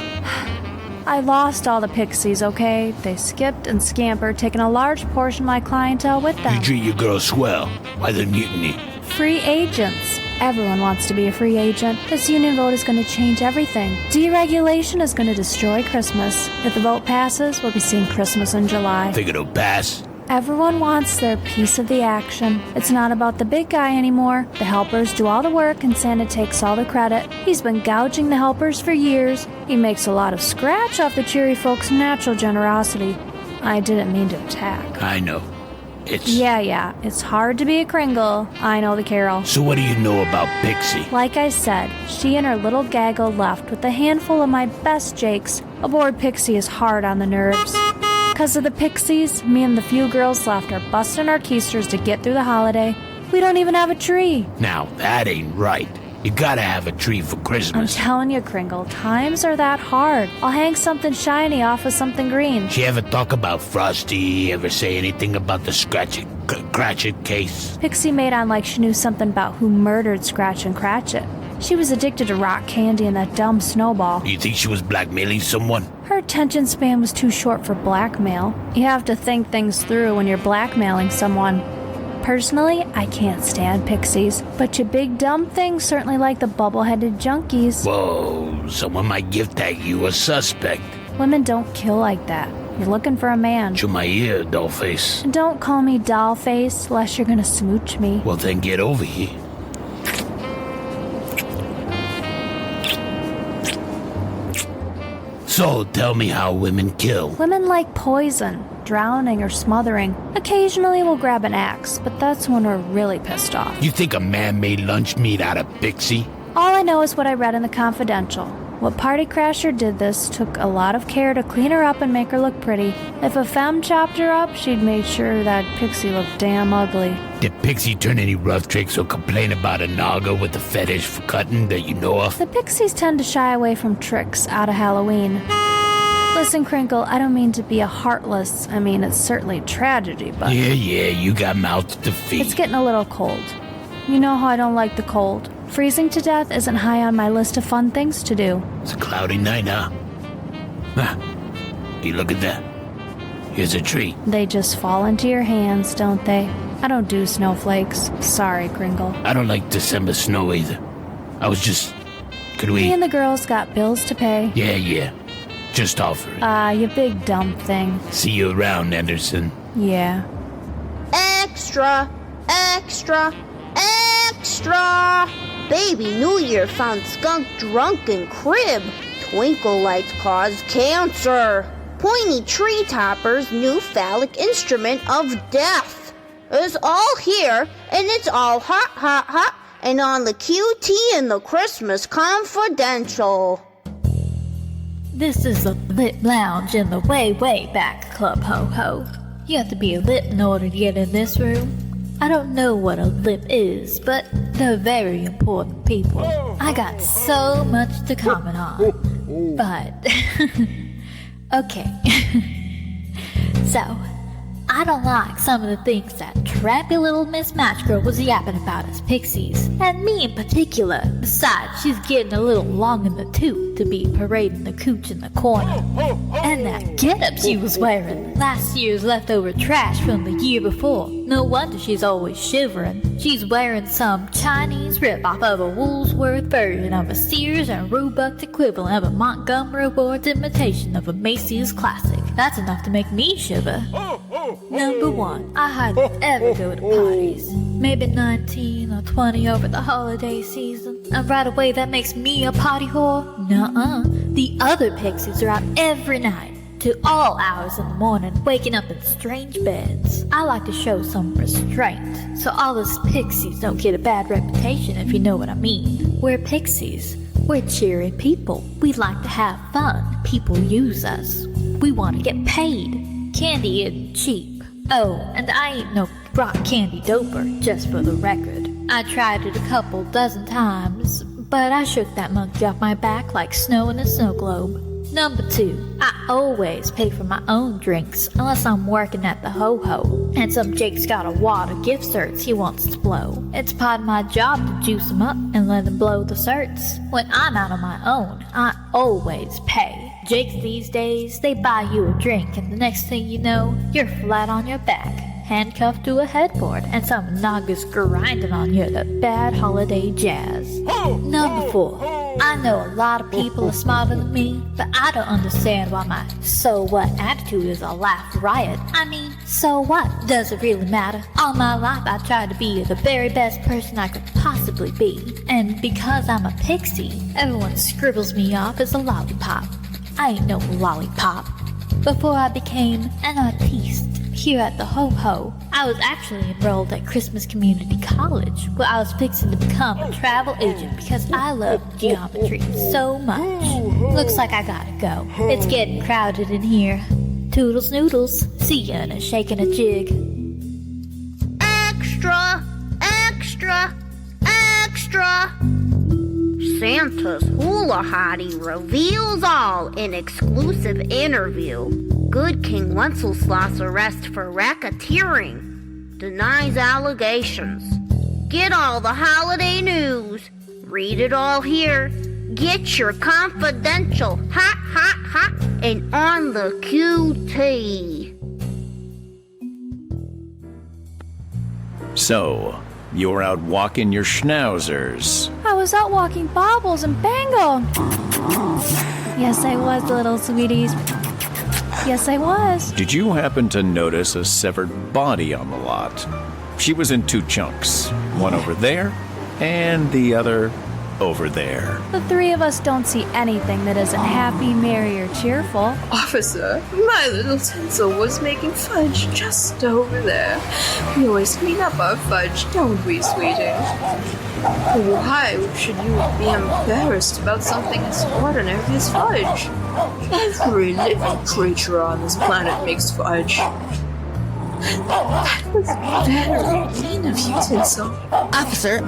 I lost all the pixies, okay? They skipped and scampered, taking a large portion of my clientele with them. You treat your girl swell. Why the mutiny? Free agents. Everyone wants to be a free agent. This union vote is going to change everything. Deregulation is going to destroy Christmas. If the vote passes, we'll be seeing Christmas in July. Think it'll pass? Everyone wants their piece of the action. It's not about the big guy anymore. The helpers do all the work and Santa takes all the credit. He's been gouging the helpers for years. He makes a lot of scratch off the cheery folks' natural generosity. I didn't mean to attack. I know. It's... Yeah. It's hard to be a Kringle. I know the carol. So what do you know about Pixie? Like I said, she and her little gaggle left with a handful of my best jakes. Aboard Pixie is hard on the nerves. Because of the pixies, me and the few girls left are busting our keisters to get through the holiday. We don't even have a tree. Now, that ain't right. You gotta have a tree for Christmas. I'm telling you, Kringle, times are that hard. I'll hang something shiny off of something green. She ever talk about Frosty? Ever say anything about the Cratchit case? Pixie made on like she knew something about who murdered Scratch and Cratchit. She was addicted to rock candy and that dumb snowball. You think she was blackmailing someone? Her attention span was too short for blackmail. You have to think things through when you're blackmailing someone. Personally, I can't stand pixies, but you big dumb things certainly like the bubble-headed junkies. Whoa, someone might gift tag you a suspect. Women don't kill like that. You're looking for a man. Chew my ear, dollface. And don't call me dollface unless you're gonna smooch me. Well, then get over here. So, tell me how women kill. Women like poison, drowning or smothering. Occasionally we'll grab an axe, but that's when we're really pissed off. You think a man made lunch meat out of pixie? All I know is what I read in the confidential. What party crasher did this took a lot of care to clean her up and make her look pretty. If a femme chopped her up, she'd made sure that pixie looked damn ugly. Did Pixie turn any rough tricks or complain about a naga with a fetish for cutting that you know of? The pixies tend to shy away from tricks out of Halloween. Listen, Crinkle, I don't mean to be a heartless. I mean, it's certainly a tragedy, but... Yeah, you got mouths to feed. It's getting a little cold. You know how I don't like the cold. Freezing to death isn't high on my list of fun things to do. It's a cloudy night, huh? You look at that. Here's a tree. They just fall into your hands, don't they? I don't do snowflakes. Sorry, Crinkle. I don't like December snow either. I was just... Could we... Me and the girls got bills to pay. Yeah. Just offer it. You big dumb thing. See you around, Anderson. Yeah. Extra! Extra! Extra! Baby New Year found skunk drunk in crib. Twinkle lights cause cancer. Pointy tree topper's new phallic instrument of death. It's all here, and it's all hot, and on the QT in the Christmas Confidential. This is the Lip Lounge in the way back club, ho-ho. You have to be a lip in order to get in this room. I don't know what a lip is, but they're very important people. I got so much to comment on. But, okay. So, I don't like some of the things that trappy little Miss Match Girl was yapping about as pixies. And me in particular. Besides, she's getting a little long in the tooth to be parading the cooch in the corner. And that getup she was wearing. Last year's leftover trash from the year before. No wonder she's always shivering. She's wearing some Chinese ripoff of a Woolworth version of a Sears and Roebuck equivalent of a Montgomery Ward's imitation of a Macy's classic. That's enough to make me shiver. Number 1, I hardly ever go to parties. Maybe 19 or 20 over the holiday season. And right away that makes me a party whore? Nuh-uh. The other pixies are out every night. To all hours in the morning, waking up in strange beds. I like to show some restraint, so all us pixies don't get a bad reputation, if you know what I mean. We're pixies. We're cheery people. We like to have fun. People use us. We want to get paid. Candy isn't cheap. Oh, and I ain't no rock candy doper, just for the record. I tried it a couple dozen times, but I shook that monkey off my back like snow in a snow globe. Number 2, I always pay for my own drinks unless I'm working at the ho-ho and some Jake's got a wad of gift certs he wants to blow. It's part of my job to juice them up and let him blow the certs. When I'm out on my own, I always pay. Jakes these days, they buy you a drink and the next thing you know, you're flat on your back, handcuffed to a headboard, and some naga's grinding on you that bad holiday jazz. Number 4. I know a lot of people are smarter than me, but I don't understand why my so what attitude is a laugh riot. I mean, so what? Does it really matter? All my life I tried to be the very best person I could possibly be. And because I'm a pixie, everyone scribbles me off as a lollipop. I ain't no lollipop. Before I became an artiste here at the Ho-Ho, I was actually enrolled at Christmas Community College, where I was fixing to become a travel agent because I love geometry so much. Looks like I gotta go. It's getting crowded in here. Toodles noodles. See ya in a shake and a jig. Extra! Extra! Extra! Santa's hula hottie reveals all in exclusive interview. Good King Wenceslas arrest for racketeering. Denies allegations. Get all the holiday news. Read it all here. Get your confidential hot, and on the QT. So, you were out walking your schnauzers. I was out walking Bobbles and Bango. Yes, I was, little sweeties. Yes, I was. Did you happen to notice a severed body on the lot? She was in two chunks. One over there, and the other over there. The three of us don't see anything that isn't happy, merry, or cheerful. Officer, my little tinsel was making fudge just over there. We always clean up our fudge, don't we, sweetie? Why should you be embarrassed about something as ordinary as fudge? Every living creature on this planet makes fudge. That was very mean of you, Tinsel. Officer.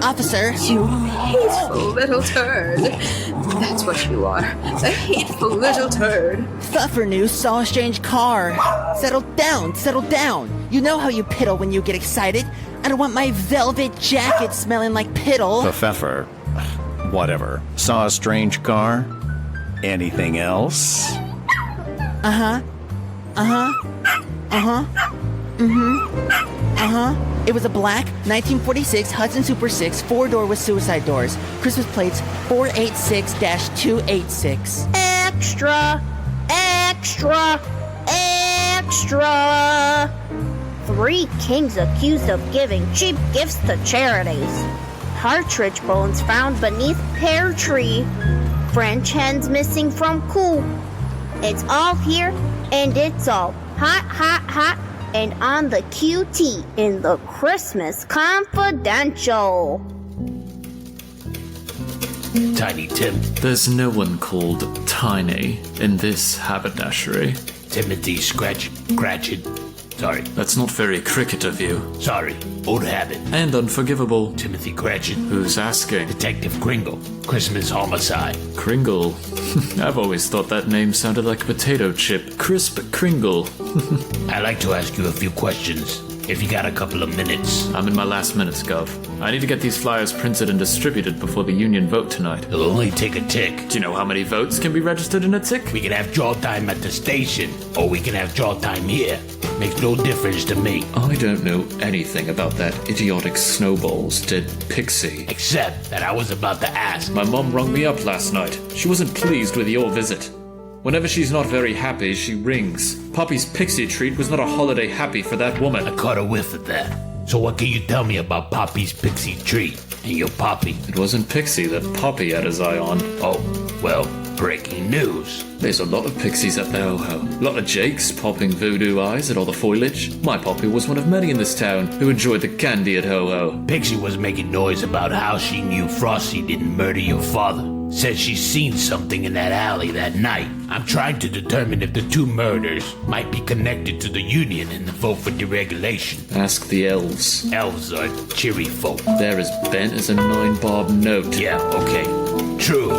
You hateful little turd. That's what you are. A hateful little turd. Fluffernuss saw a strange car. Settle down. You know how you piddle when you get excited. I don't want my velvet jacket smelling like piddle. The Pfeffer. Whatever. Saw a strange car? Anything else? It was a black 1946 Hudson Super 6 4-door with suicide doors. Christmas plates 486-286. Extra! 3 kings accused of giving cheap gifts to charities. Partridge bones found beneath pear tree. French hens missing from coop. It's all here, and it's all hot, and on the QT in the Christmas Confidential. Tiny Tim. There's no one called Tiny in this haberdashery. Timothy Cratchit. Sorry. That's not very cricket of you. Sorry. Old habit. And unforgivable. Timothy Cratchit. Who's asking? Detective Kringle. Christmas homicide. Kringle. I've always thought that name sounded like a potato chip. Crisp Kringle. I'd like to ask you a few questions, if you got a couple of minutes. I'm in my last minutes, Gov. I need to get these flyers printed and distributed before the union vote tonight. It'll only take a tick. Do you know how many votes can be registered in a tick? We can have draw time at the station, or we can have draw time here. Makes no difference to me. I don't know anything about that idiotic Snowball's dead pixie. Except that I was about to ask. My mom rung me up last night. She wasn't pleased with your visit. Whenever she's not very happy, she rings. Poppy's pixie treat was not a holiday happy for that woman. I caught a whiff of that. So what can you tell me about Poppy's pixie treat and your Poppy? It wasn't Pixie that Poppy had his eye on. Oh, well, breaking news. There's a lot of pixies at the ho-ho. A lot of Jakes popping voodoo eyes at all the foliage. My Poppy was one of many in this town who enjoyed the candy at ho-ho. Pixie was making noise about how she knew Frosty didn't murder your father. Said she's seen something in that alley that night. I'm trying to determine if the two murders might be connected to the union and the vote for deregulation. Ask the elves. Elves are cheery folk. They're as bent as a 9-bob note. Yeah, okay. True.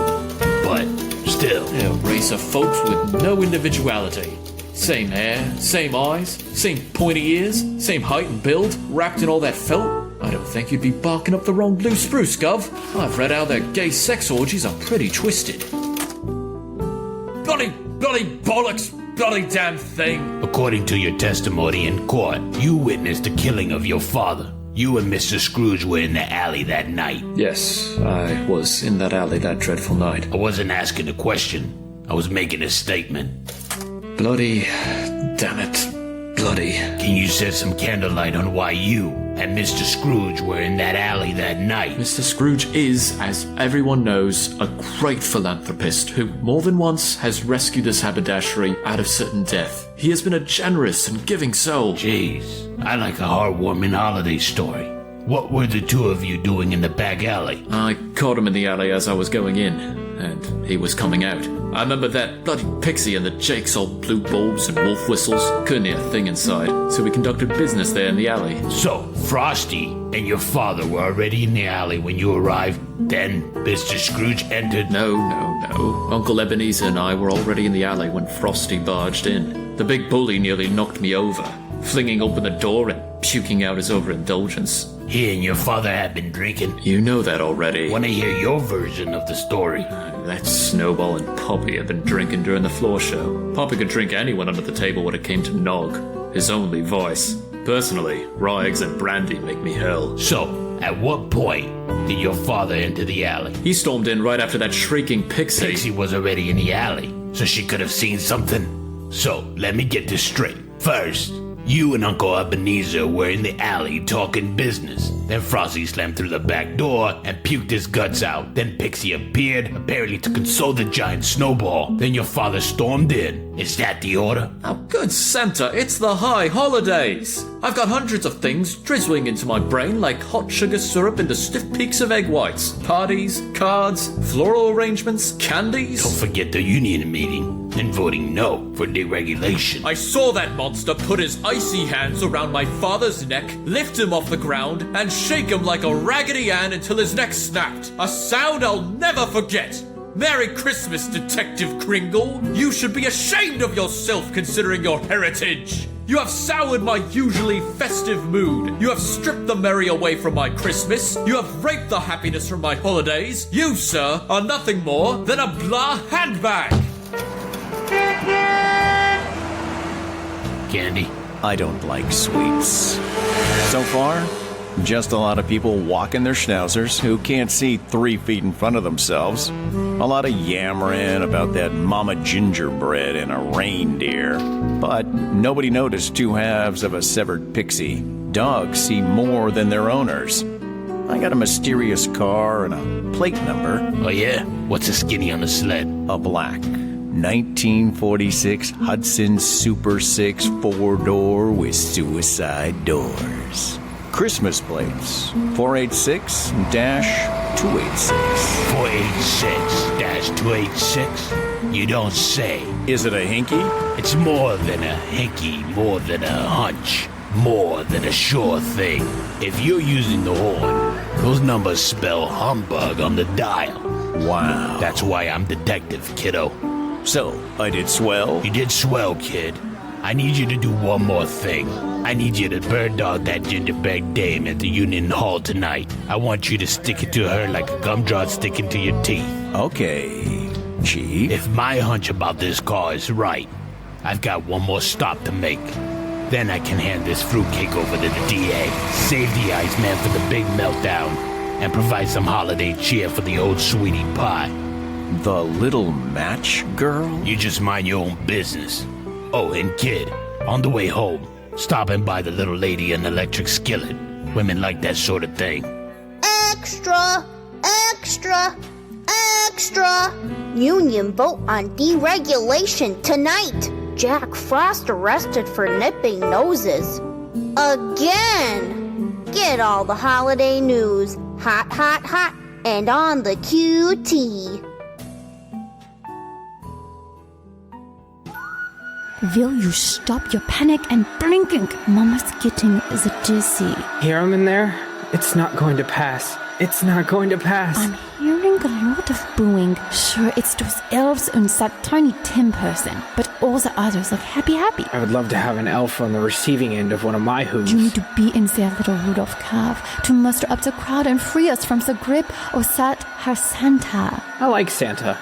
But still. They're a race of folks with no individuality. Same hair, same eyes, same pointy ears, same height and build, wrapped in all that felt. I don't think you'd be barking up the wrong blue spruce, Gov. I've read how their gay sex orgies are pretty twisted. Bloody bollocks, bloody damn thing. According to your testimony in court, you witnessed the killing of your father. You and Mr. Scrooge were in the alley that night. Yes, I was in that alley that dreadful night. I wasn't asking a question. I was making a statement. Bloody, damn it, bloody. Can you shed some candlelight on why you and Mr. Scrooge were in that alley that night? Mr. Scrooge is, as everyone knows, a great philanthropist who more than once has rescued this haberdashery out of certain death. He has been a generous and giving soul. Jeez, I like a heartwarming holiday story. What were the two of you doing in the back alley? I caught him in the alley as I was going in, and he was coming out. I remember that bloody Pixie and the Jakes all blew bulbs and wolf whistles. Couldn't hear a thing inside, so we conducted business there in the alley. So, Frosty and your father were already in the alley when you arrived. Then Mr. Scrooge entered? No. Uncle Ebenezer and I were already in the alley when Frosty barged in. The big bully nearly knocked me over, flinging open the door and puking out his overindulgence. He and your father have been drinking? You know that already. Want to hear your version of the story? That Snowball and Poppy have been drinking during the floor show. Poppy could drink anyone under the table when it came to Nog, his only voice. Personally, raw eggs and brandy make me hell. So, at what point did your father enter the alley? He stormed in right after that shrieking pixie. Pixie was already in the alley, so she could have seen something. So, let me get this straight. First, you and Uncle Ebenezer were in the alley talking business. Then Frosty slammed through the back door and puked his guts out. Then Pixie appeared, apparently to console the giant snowball. Then your father stormed in. Is that the order? Oh, good Santa, it's the high holidays. I've got hundreds of things drizzling into my brain like hot sugar syrup into stiff peaks of egg whites. Parties, cards, floral arrangements, candies. Don't forget the union meeting and voting no for deregulation. I saw that monster put his icy hands around my father's neck, lift him off the ground, and shake him like a Raggedy Ann until his neck snapped. A sound I'll never forget. Merry Christmas, Detective Kringle. You should be ashamed of yourself considering your heritage. You have soured my usually festive mood. You have stripped the merry away from my Christmas. You have raped the happiness from my holidays. You, sir, are nothing more than a blah handbag. Candy? I don't like sweets. So far, just a lot of people walking their schnauzers who can't see 3 feet in front of themselves. A lot of yammering about that mama gingerbread and a reindeer. But nobody noticed 2 halves of a severed pixie. Dogs see more than their owners. I got a mysterious car and a plate number. Oh yeah? What's a skinny on the sled? A black 1946 Hudson Super 6 4-door with suicide doors. Christmas plates 486-286. 486-286? You don't say. Is it a hinky? It's more than a hinky, more than a hunch, more than a sure thing. If you're using the horn, those numbers spell humbug on the dial. Wow. That's why I'm detective, kiddo. So, I did swell? You did swell, kid. I need you to do one more thing. I need you to bird dog that gingerbread dame at the Union Hall tonight. I want you to stick it to her like a gumdrop sticking to your teeth. Okay, Chief. If my hunch about this car is right, I've got one more stop to make. Then I can hand this fruitcake over to the DA, save the Iceman for the big meltdown, and provide some holiday cheer for the old sweetie pie. The little match girl? You just mind your own business. Oh, and kid, on the way home, stopping by the little lady in the electric skillet. Women like that sort of thing. Extra! Extra! Extra! Union vote on deregulation tonight. Jack Frost arrested for nipping noses. Again! Get all the holiday news. Hot, hot, hot. And on the QT. Will you stop your panic and blinking? Mama's getting dizzy. Hear him in there? It's not going to pass. It's not going to pass. I'm hearing a lot of booing. Sure, it's those elves and that tiny Tim person, but all the others look happy. I would love to have an elf on the receiving end of one of my hooves. You need to be in their little Rudolph calf to muster up the crowd and free us from the grip of that Herr Santa. I like Santa.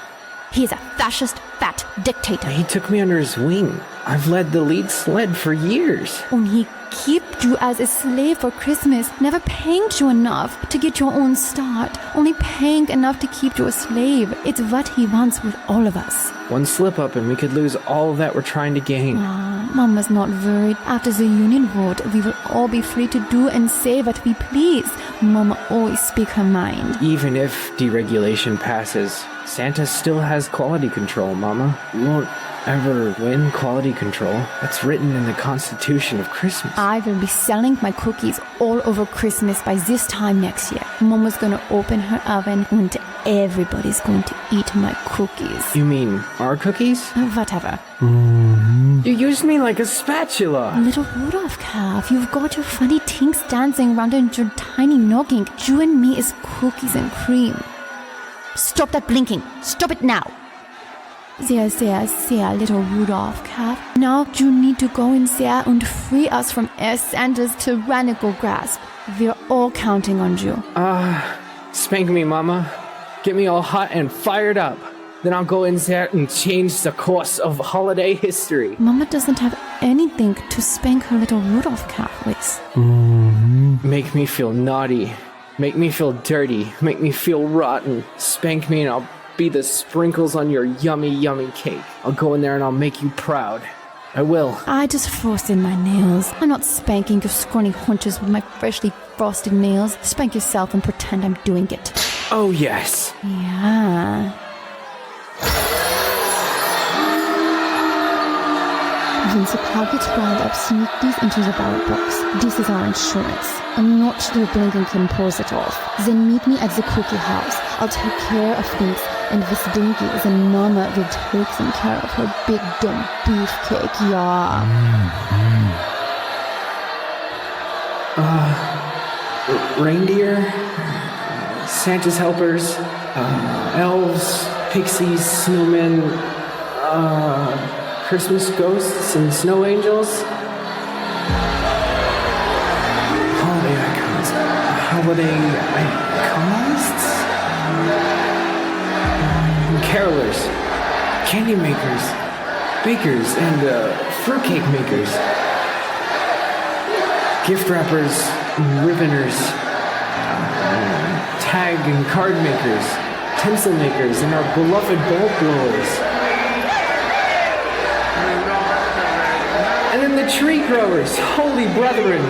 He is a fascist, fat dictator. He took me under his wing. I've led the lead sled for years. And he kept you as a slave for Christmas, never paying you enough to get your own start, only paying enough to keep you a slave. It's what he wants with all of us. One slip up and we could lose all that we're trying to gain. Mama's not worried. After the union vote, we will all be free to do and say what we please. Mama always speaks her mind. Even if deregulation passes, Santa still has quality control, Mama. We won't ever win quality control. That's written in the Constitution of Christmas. I will be selling my cookies all over Christmas by this time next year. Mama's gonna open her oven and everybody's going to eat my cookies. You mean our cookies? Whatever. You used me like a spatula. Little Rudolph calf, you've got your funny tinks dancing around in your tiny noggin. You and me is cookies and cream. Stop that blinking. Stop it now. There, little Rudolph calf. Now you need to go in there and free us from Santa's tyrannical grasp. We're all counting on you. Spank me, Mama. Get me all hot and fired up. Then I'll go in there and change the course of holiday history. Mama doesn't have anything to spank her little Rudolph cat with. Make me feel naughty. Make me feel dirty. Make me feel rotten. Spank me and I'll be the sprinkles on your yummy, yummy cake. I'll go in there and I'll make you proud. I will. I just frosted my nails. I'm not spanking your scrawny haunches with my freshly frosted nails. Spank yourself and pretend I'm doing it. Oh, yes. Yeah. When the crowd gets riled up, sneak these into the ballot box. This is our insurance. I'm not the blink and can pulls it off. Then meet me at the cookie house. I'll take care of things, and this dinky, then Mama will take some care of her big dumb beefcake, yeah. Reindeer, Santa's helpers, elves, pixies, snowmen, Christmas ghosts and snow angels. Holiday icons. Holiday iconists? Carolers. Candy makers. Bakers and fruitcake makers. Gift wrappers. Ribboners. Tag and card makers. Tinsel makers and our beloved bulb blowers. And then the tree growers, holy brethren,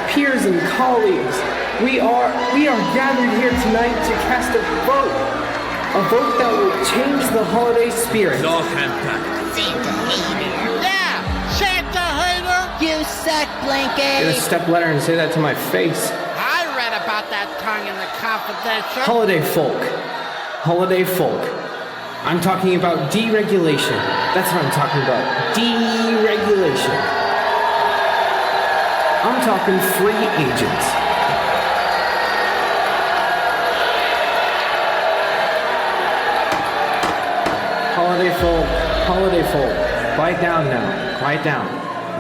peers and colleagues, we are gathered here tonight to cast a vote that will change the holiday spirit. No handbag. Santa hater. Yeah, Santa hater. You suck, Blanket. Get a step ladder and say that to my face. I read about that tongue in the confidential. Holiday folk. Holiday folk. I'm talking about deregulation. That's what I'm talking about. Deregulation. I'm talking free agents. Holiday folk. Quiet down now. Quiet down.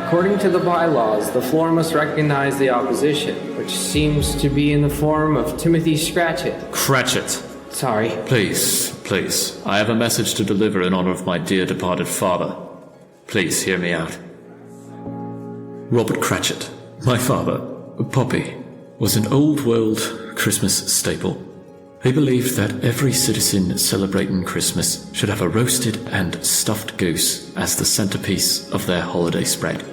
According to the bylaws, the floor must recognize the opposition, which seems to be in the form of Timothy Scratchit. Cratchit. Sorry. Please. I have a message to deliver in honor of my dear departed father. Please hear me out. Robert Cratchit, my father, Poppy, was an old-world Christmas staple. He believed that every citizen celebrating Christmas should have a roasted and stuffed goose as the centerpiece of their holiday spread.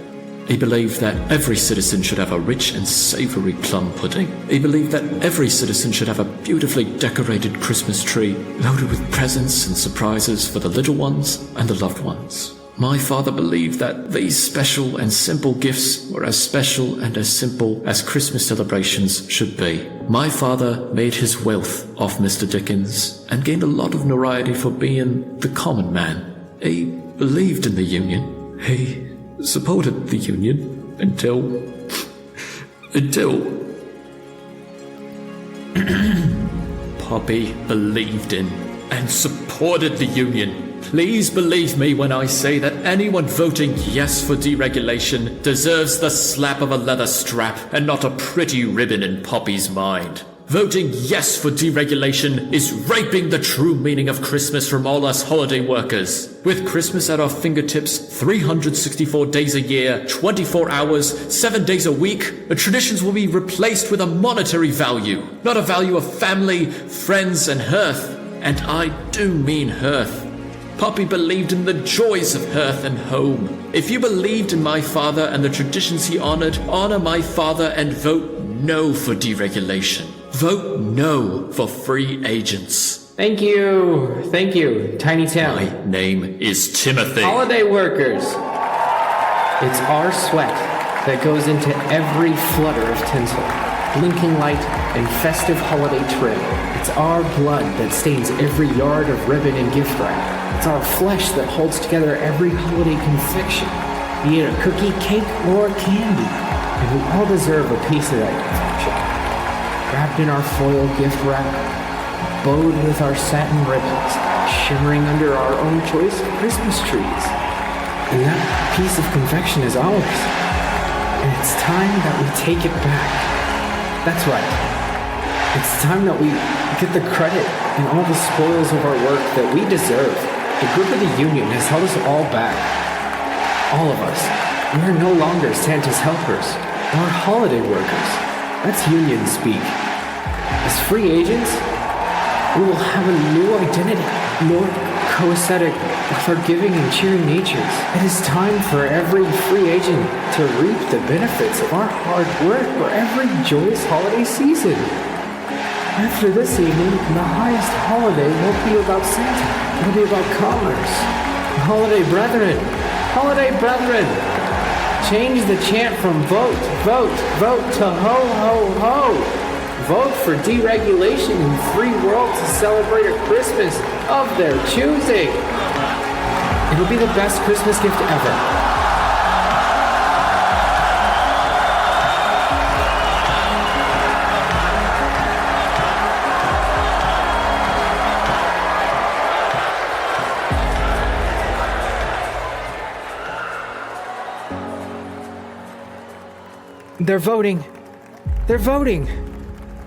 He believed that every citizen should have a rich and savory plum pudding. He believed that every citizen should have a beautifully decorated Christmas tree loaded with presents and surprises for the little ones and the loved ones. My father believed that these special and simple gifts were as special and as simple as Christmas celebrations should be. My father made his wealth off Mr. Dickens and gained a lot of notoriety for being the common man. He believed in the Union. He supported the Union until Poppy believed in and supported the Union. Please believe me when I say that anyone voting yes for deregulation deserves the slap of a leather strap and not a pretty ribbon in Poppy's mind. Voting yes for deregulation is raping the true meaning of Christmas from all us holiday workers. With Christmas at our fingertips, 364 days a year, 24 hours, 7 days a week, the traditions will be replaced with a monetary value, not a value of family, friends, and hearth. And I do mean hearth. Poppy believed in the joys of hearth and home. If you believed in my father and the traditions he honored, honor my father and vote no for deregulation. Vote no for free agents. Thank you, Tiny Tim. My name is Timothy. Holiday workers. It's our sweat that goes into every flutter of tinsel, blinking light, and festive holiday trim. It's our blood that stains every yard of ribbon and gift wrap. It's our flesh that holds together every holiday confection, be it a cookie, cake, or candy. And we all deserve a piece of that confection. Wrapped in our foil gift wrap, bowed with our satin ribbons, shimmering under our own choice of Christmas trees. And that piece of confection is ours. And it's time that we take it back. That's right. It's time that we get the credit and all the spoils of our work that we deserve. The grip of the union has held us all back. All of us. We are no longer Santa's helpers or holiday workers. That's union speak. As free agents, we will have a new identity, more coesthetic with our giving and cheering natures. It is time for every free agent to reap the benefits of our hard work for every joyous holiday season. After this evening, the highest holiday won't be about Santa. It'll be about commerce. Holiday brethren, change the chant from vote, vote, vote to ho, ho, ho. Vote for deregulation and free world to celebrate a Christmas of their choosing. It'll be the best Christmas gift ever. They're voting. They're voting.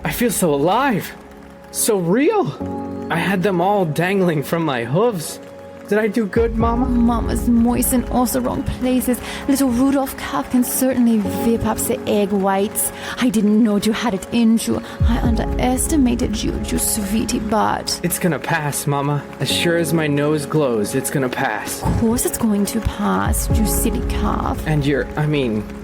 I feel so alive. So real. I had them all dangling from my hooves. Did I do good, Mama? Mama's moist in all the wrong places. Little Rudolph calf can certainly whip up the egg whites. I didn't know you had it in you. I underestimated you, you sweetie butt. It's gonna pass, Mama. As sure as my nose glows, it's gonna pass. Of course it's going to pass, you silly calf. And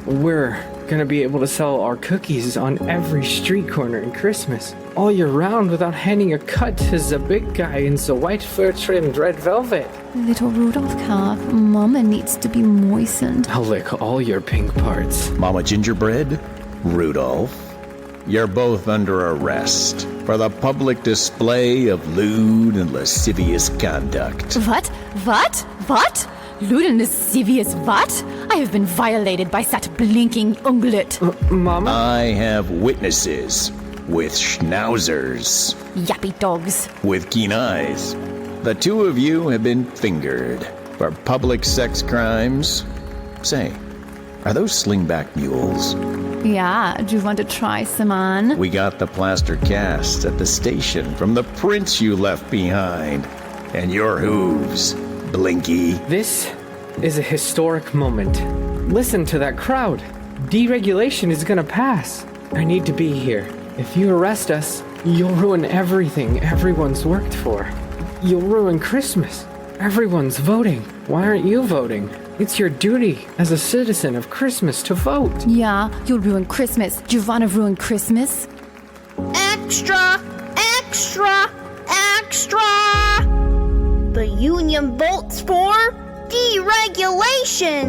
we're gonna be able to sell our cookies on every street corner in Christmas, all year round, without handing a cut to the big guy in the white fur-trimmed red velvet. Little Rudolph calf, Mama needs to be moistened. I'll lick all your pink parts. Mama Gingerbread, Rudolph, you're both under arrest for the public display of lewd and lascivious conduct. What? Lewd and lascivious what? I have been violated by that blinking unglet. Mama? I have witnesses with schnauzers. Yappy dogs. With keen eyes. The two of you have been fingered for public sex crimes. Say, are those slingback mules? Yeah, do you want to try some on? We got the plaster cast at the station from the prints you left behind. And your hooves, Blinky. This is a historic moment. Listen to that crowd. Deregulation is gonna pass. I need to be here. If you arrest us, you'll ruin everything everyone's worked for. You'll ruin Christmas. Everyone's voting. Why aren't you voting? It's your duty as a citizen of Christmas to vote. Yeah, you'll ruin Christmas. Do you want to ruin Christmas? Extra! Extra! Extra! The union votes for deregulation!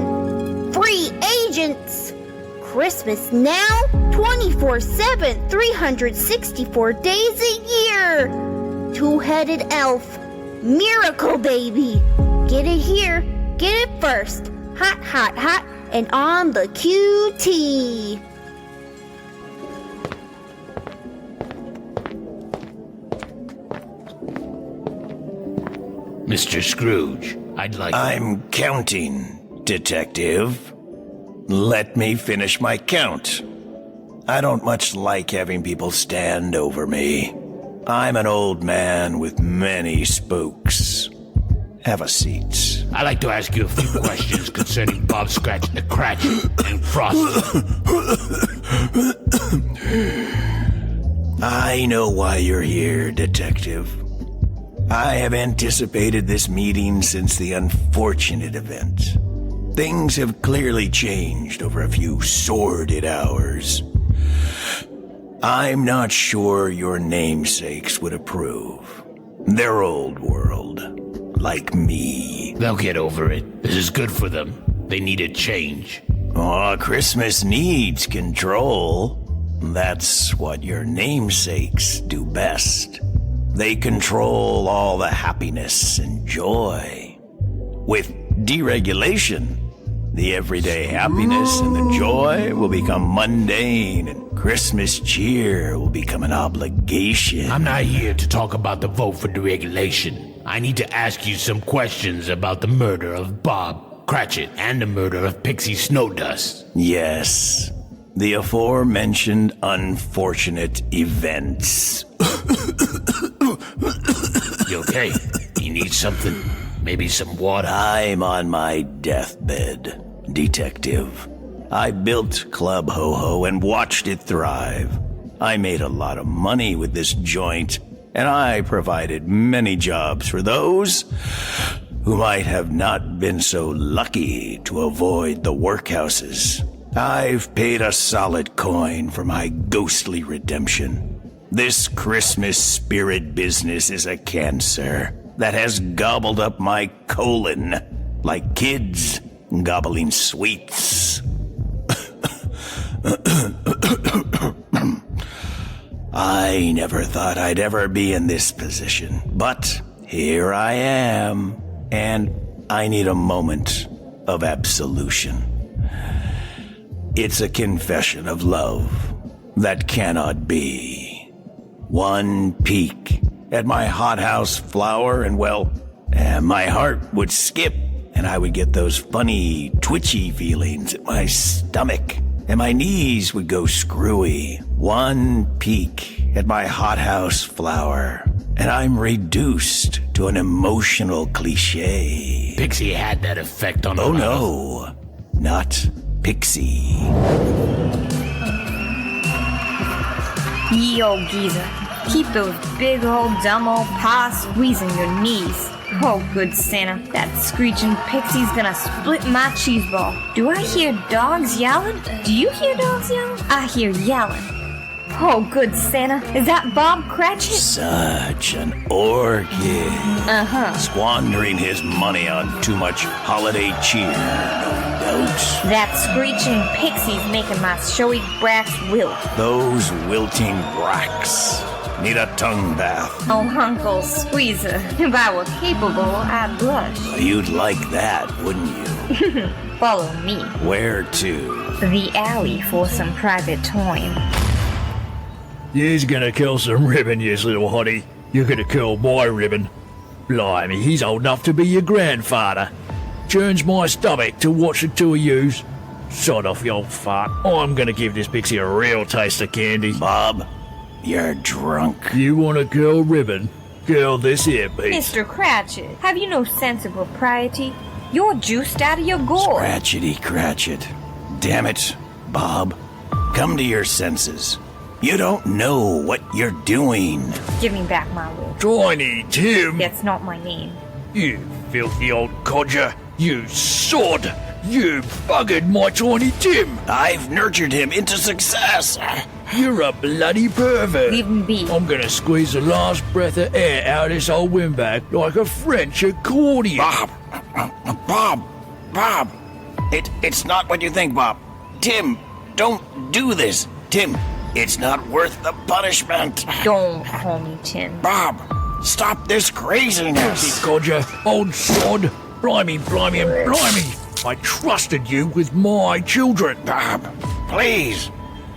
Free agents! Christmas now, 24/7, 364 days a year! Two-headed elf, miracle baby! Get it here, get it first. Hot, hot, hot, and on the QT! Mr. Scrooge, I'd like... I'm counting, Detective. Let me finish my count. I don't much like having people stand over me. I'm an old man with many spooks. Have a seat. I'd like to ask you a few questions concerning Bob Scratch the Cratchit and Frosty. I know why you're here, Detective. I have anticipated this meeting since the unfortunate event. Things have clearly changed over a few sordid hours. I'm not sure your namesakes would approve. They're old world, like me. They'll get over it. This is good for them. They need a change. Oh, Christmas needs control. That's what your namesakes do best. They control all the happiness and joy. With deregulation, the everyday happiness and the joy will become mundane, and Christmas cheer will become an obligation. I'm not here to talk about the vote for deregulation. I need to ask you some questions about the murder of Bob Cratchit and the murder of Pixie Snowdust. Yes, the aforementioned unfortunate events. Hey, you need something? Maybe some water? I'm on my deathbed, detective. I built Club Ho-Ho and watched it thrive. I made a lot of money with this joint, and I provided many jobs for those who might have not been so lucky to avoid the workhouses. I've paid a solid coin for my ghostly redemption. This Christmas spirit business is a cancer that has gobbled up my colon like kids gobbling sweets. I never thought I'd ever be in this position, but here I am, and I need a moment of absolution. It's a confession of love that cannot be. One peek at my hothouse flower and, well, my heart would skip, and I would get those funny, twitchy feelings in my stomach, and my knees would go screwy. One peek at my hothouse flower, and I'm reduced to an emotional cliche. Pixie had that effect on Oh no, not Pixie. Yo, geezer, keep those big old dumb old paws squeezing your knees. Oh, good Santa, that screeching pixie's gonna split my cheese ball. Do I hear dogs yelling? Do you hear dogs yelling? I hear yelling. Oh, good Santa, is that Bob Cratchit? Such an orchid. Uh-huh. Squandering his money on too much holiday cheer, no doubt. That screeching pixie's making my showy bracts wilt. Those wilting bracts need a tongue bath. Oh, Uncle Squeezer, if I were capable, I'd blush. You'd like that, wouldn't you? Follow me. Where to? The alley for some private time. You's gonna kill some ribbon, yes, little hottie. You're gonna kill my ribbon. Blimey, he's old enough to be your grandfather. Churns my stomach to watch the two of yous. Sod off, you old fart. I'm gonna give this pixie a real taste of candy. Bob, you're drunk. You wanna kill ribbon? Kill this here piece. Mr. Cratchit, have you no sense of propriety? You're juiced out of your gourd. Scratchety Cratchit. Damn it, Bob. Come to your senses. You don't know what you're doing. Give me back my will. Tiny Tim! That's not my name. You filthy old codger! You sod! You buggered my Tiny Tim! I've nurtured him into success. You're a bloody pervert! Leave him be. I'm gonna squeeze the last breath of air out of this old windbag like a French accordion! Bob! It's not what you think, Bob. Tim, don't do this. Tim, it's not worth the punishment. Don't call me Tim. Bob, stop this craziness. Codger, old sod! Blimey, blimey, and blimey! I trusted you with my children! Bob, please.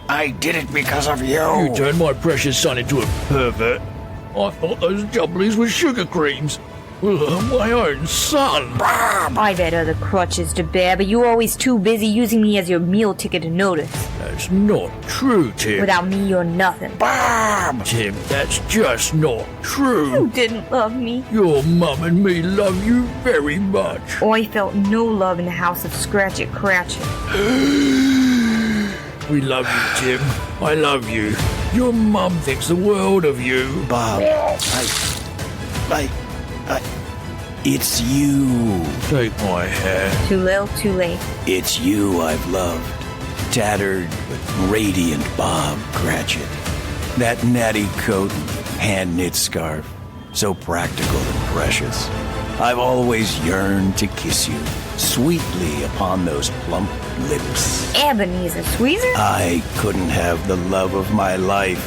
I did it because of you. You turned my precious son into a pervert. I thought those jubblies were sugar creams. My own son. Bob! I've had other crutches to bear, but you're always too busy using me as your meal ticket to notice. That's not true, Tim. Without me, you're nothing. Bob! Tim, that's just not true. You didn't love me. Your mum and me love you very much. I felt no love in the house of Scratchit Cratchit. We love you, Tim. I love you. Your mum thinks the world of you. Bob, it's you. Take my hand. Too little, too late. It's you I've loved. Tattered but radiant Bob Cratchit. That natty coat and hand-knit scarf. So practical and precious. I've always yearned to kiss you sweetly upon those plump lips. Ebenezer Squeezer? I couldn't have the love of my life,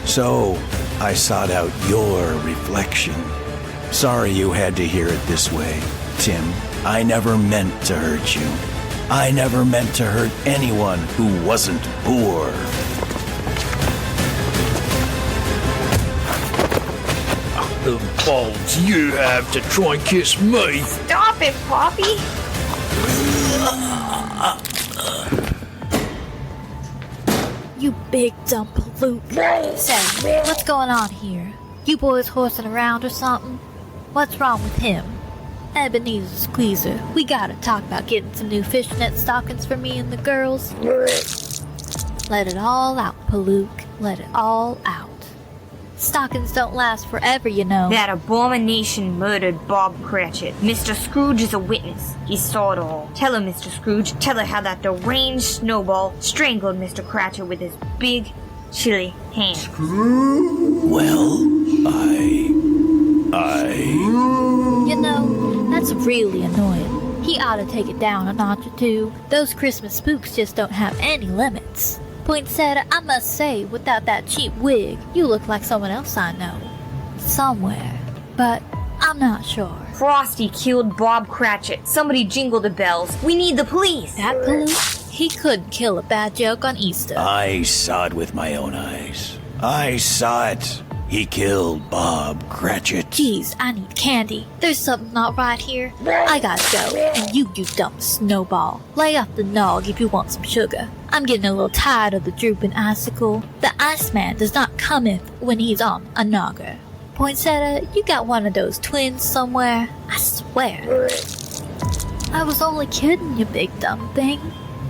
so I sought out your reflection. Sorry you had to hear it this way, Tim. I never meant to hurt you. I never meant to hurt anyone who wasn't poor. The balls you have to try and kiss me. Stop it, Poppy! You big dumb pollute. Say, what's going on here? You boys horsing around or something? What's wrong with him? Ebenezer Squeezer, we gotta talk about getting some new fishnet stockings for me and the girls. Let it all out, Palook. Let it all out. Stockings don't last forever, you know. That abomination murdered Bob Cratchit. Mr. Scrooge is a witness. He saw it all. Tell her, Mr. Scrooge. Tell her how that deranged snowball strangled Mr. Cratchit with his big, chilly hand. Well, You know, that's really annoying. He ought to take it down a notch or two. Those Christmas spooks just don't have any limits. Poinsettia, I must say, without that cheap wig, you look like someone else I know. Somewhere. But I'm not sure. Frosty killed Bob Cratchit. Somebody jingle the bells. We need the police. That police? He couldn't kill a bad joke on Easter. I saw it with my own eyes. I saw it. He killed Bob Cratchit. Geez, I need candy. There's something not right here. I gotta go. And you dumb snowball. Lay off the nog if you want some sugar. I'm getting a little tired of the drooping icicle. The Iceman does not cometh when he's on a nogger. Poinsettia, you got one of those twins somewhere? I swear. I was only kidding, you big dumb thing.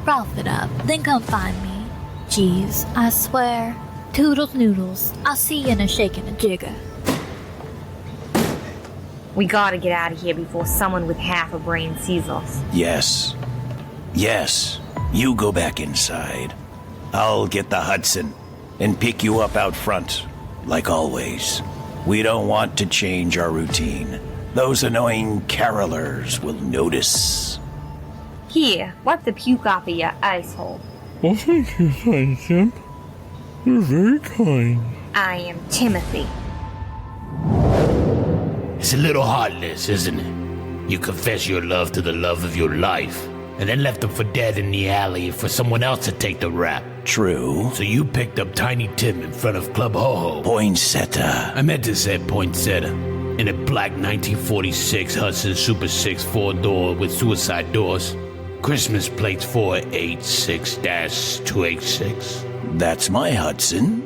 Ralph it up, then come find me. Geez, I swear. Toodles noodles. I'll see you in a shake and a jigger. We gotta get out of here before someone with half a brain sees us. Yes. Yes. You go back inside. I'll get the Hudson and pick you up out front, like always. We don't want to change our routine. Those annoying carolers will notice. Here, wipe the puke off of your ice hole. Well, thank you, kind Tim. You're very kind. I am Timothy. It's a little heartless, isn't it? You confess your love to the love of your life, and then left him for dead in the alley for someone else to take the rap. True. So you picked up Tiny Tim in front of Club Ho-Ho. Poinsettia. I meant to say poinsettia. In a black 1946 Hudson Super 6 4-door with suicide doors. Christmas plates 486-286. That's my Hudson.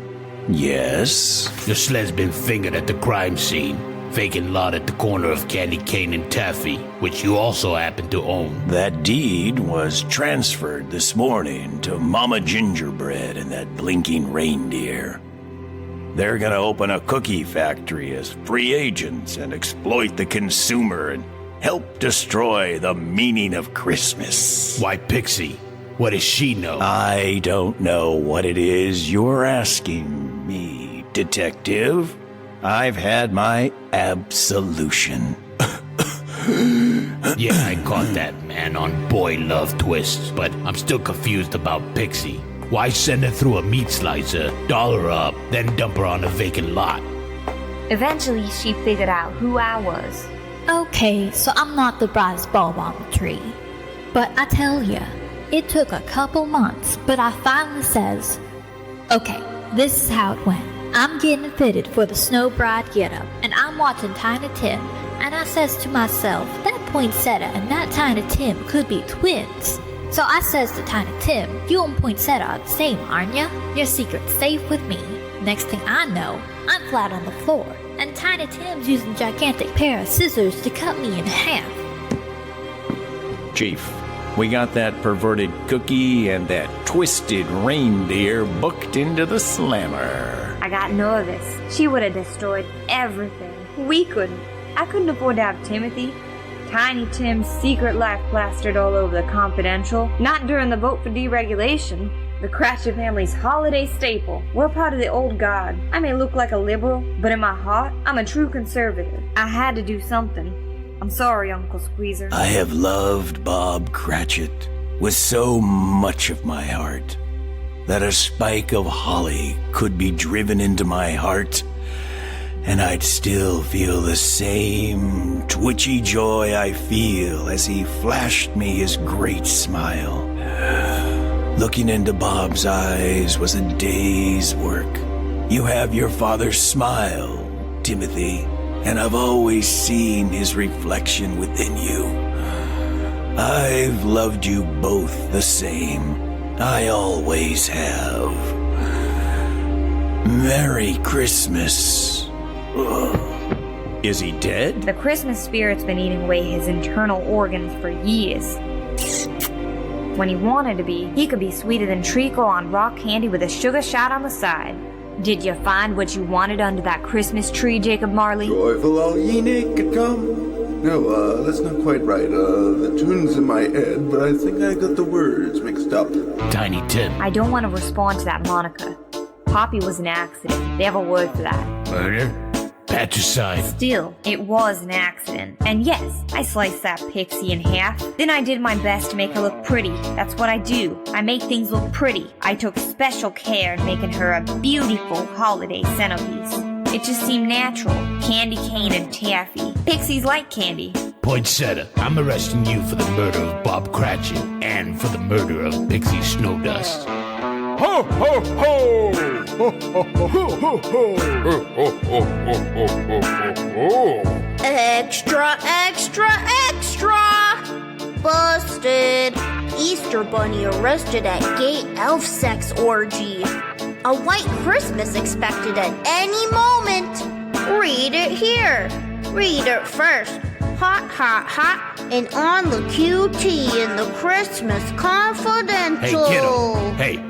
Yes. Your sled's been fingered at the crime scene. Vacant lot at the corner of Candy Cane and Taffy, which you also happen to own. That deed was transferred this morning to Mama Gingerbread and that blinking reindeer. They're gonna open a cookie factory as free agents and exploit the consumer and help destroy the meaning of Christmas. Why, Pixie? What does she know? I don't know what it is you're asking me, Detective. I've had my absolution. Yeah, I caught that, man, on Boy Love Twists, but I'm still confused about Pixie. Why send her through a meat slicer, doll her up, then dump her on a vacant lot? Eventually, she figured out who I was. Okay, so I'm not the brightest bulb on the tree. But I tell ya, it took a couple months, but I finally says, okay, this is how it went. I'm getting fitted for the Snow Bride getup, and I'm watching Tiny Tim, and I says to myself, that Poinsettia and that Tiny Tim could be twins. So I says to Tiny Tim, you and Poinsettia are the same, aren't ya? Your secret's safe with me. Next thing I know, I'm flat on the floor, and Tiny Tim's using a gigantic pair of scissors to cut me in half. Chief, we got that perverted cookie and that twisted reindeer booked into the slammer. I got nervous. She would have destroyed everything. We couldn't. I couldn't afford to have Timothy. Tiny Tim's secret life plastered all over the Confidential. Not during the vote for deregulation. The Cratchit family's holiday staple. We're part of the old guard. I may look like a liberal, but in my heart, I'm a true conservative. I had to do something. I'm sorry, Uncle Squeezer. I have loved Bob Cratchit with so much of my heart that a spike of holly could be driven into my heart and I'd still feel the same twitchy joy I feel as he flashed me his great smile. Looking into Bob's eyes was a day's work. You have your father's smile, Timothy, and I've always seen his reflection within you. I've loved you both the same. I always have. Merry Christmas. Is he dead? The Christmas spirit's been eating away his internal organs for years. When he wanted to be, he could be sweeter than treacle on rock candy with a sugar shot on the side. Did you find what you wanted under that Christmas tree, Jacob Marley? Joyful all ye naked come. No, that's not quite right. The tune's in my head, but I think I got the words mixed up. Tiny Tim. I don't want to respond to that moniker. Poppy was an accident. They have a word for that. Murder? Patricide. Still, it was an accident. And yes, I sliced that pixie in half. Then I did my best to make her look pretty. That's what I do. I make things look pretty. I took special care in making her a beautiful holiday centerpiece. It just seemed natural. Candy cane and taffy. Pixies like candy. Poinsettia, I'm arresting you for the murder of Bob Cratchit and for the murder of Pixie Snowdust. Ho, ho, ho! Ho, ho, ho, ho, ho, ho, ho, ho, ho. Extra, extra, extra! Busted! Easter Bunny arrested at gay elf sex orgy. A white Christmas expected at any moment. Read it here. Read it first. Hot, hot, hot, and on the QT in the Christmas Confidential. Hey, kiddo. Hey,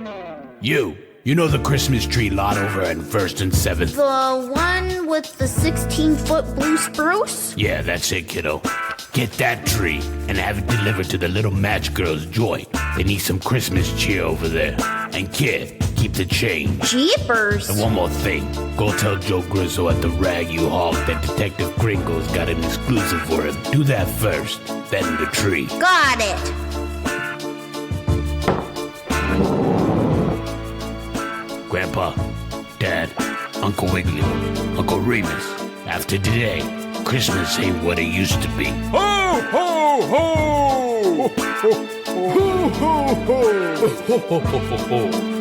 you know the Christmas tree lot over at 1st and 7th? The one with the 16-foot blue spruce? Yeah, that's it, kiddo. Get that tree and have it delivered to the little match girl's joint. They need some Christmas cheer over there. And kid, keep the change. Jeepers. And one more thing. Go tell Joe Grizzo at the Rag You Hawk that Detective Gringo's got an exclusive for him. Do that first, then the tree. Got it. Grandpa, Dad, Uncle Wiggily, Uncle Remus. After today, Christmas ain't what it used to be. Ho, ho, ho! Ho, ho, ho! Ho, ho, ho, ho, ho, ho.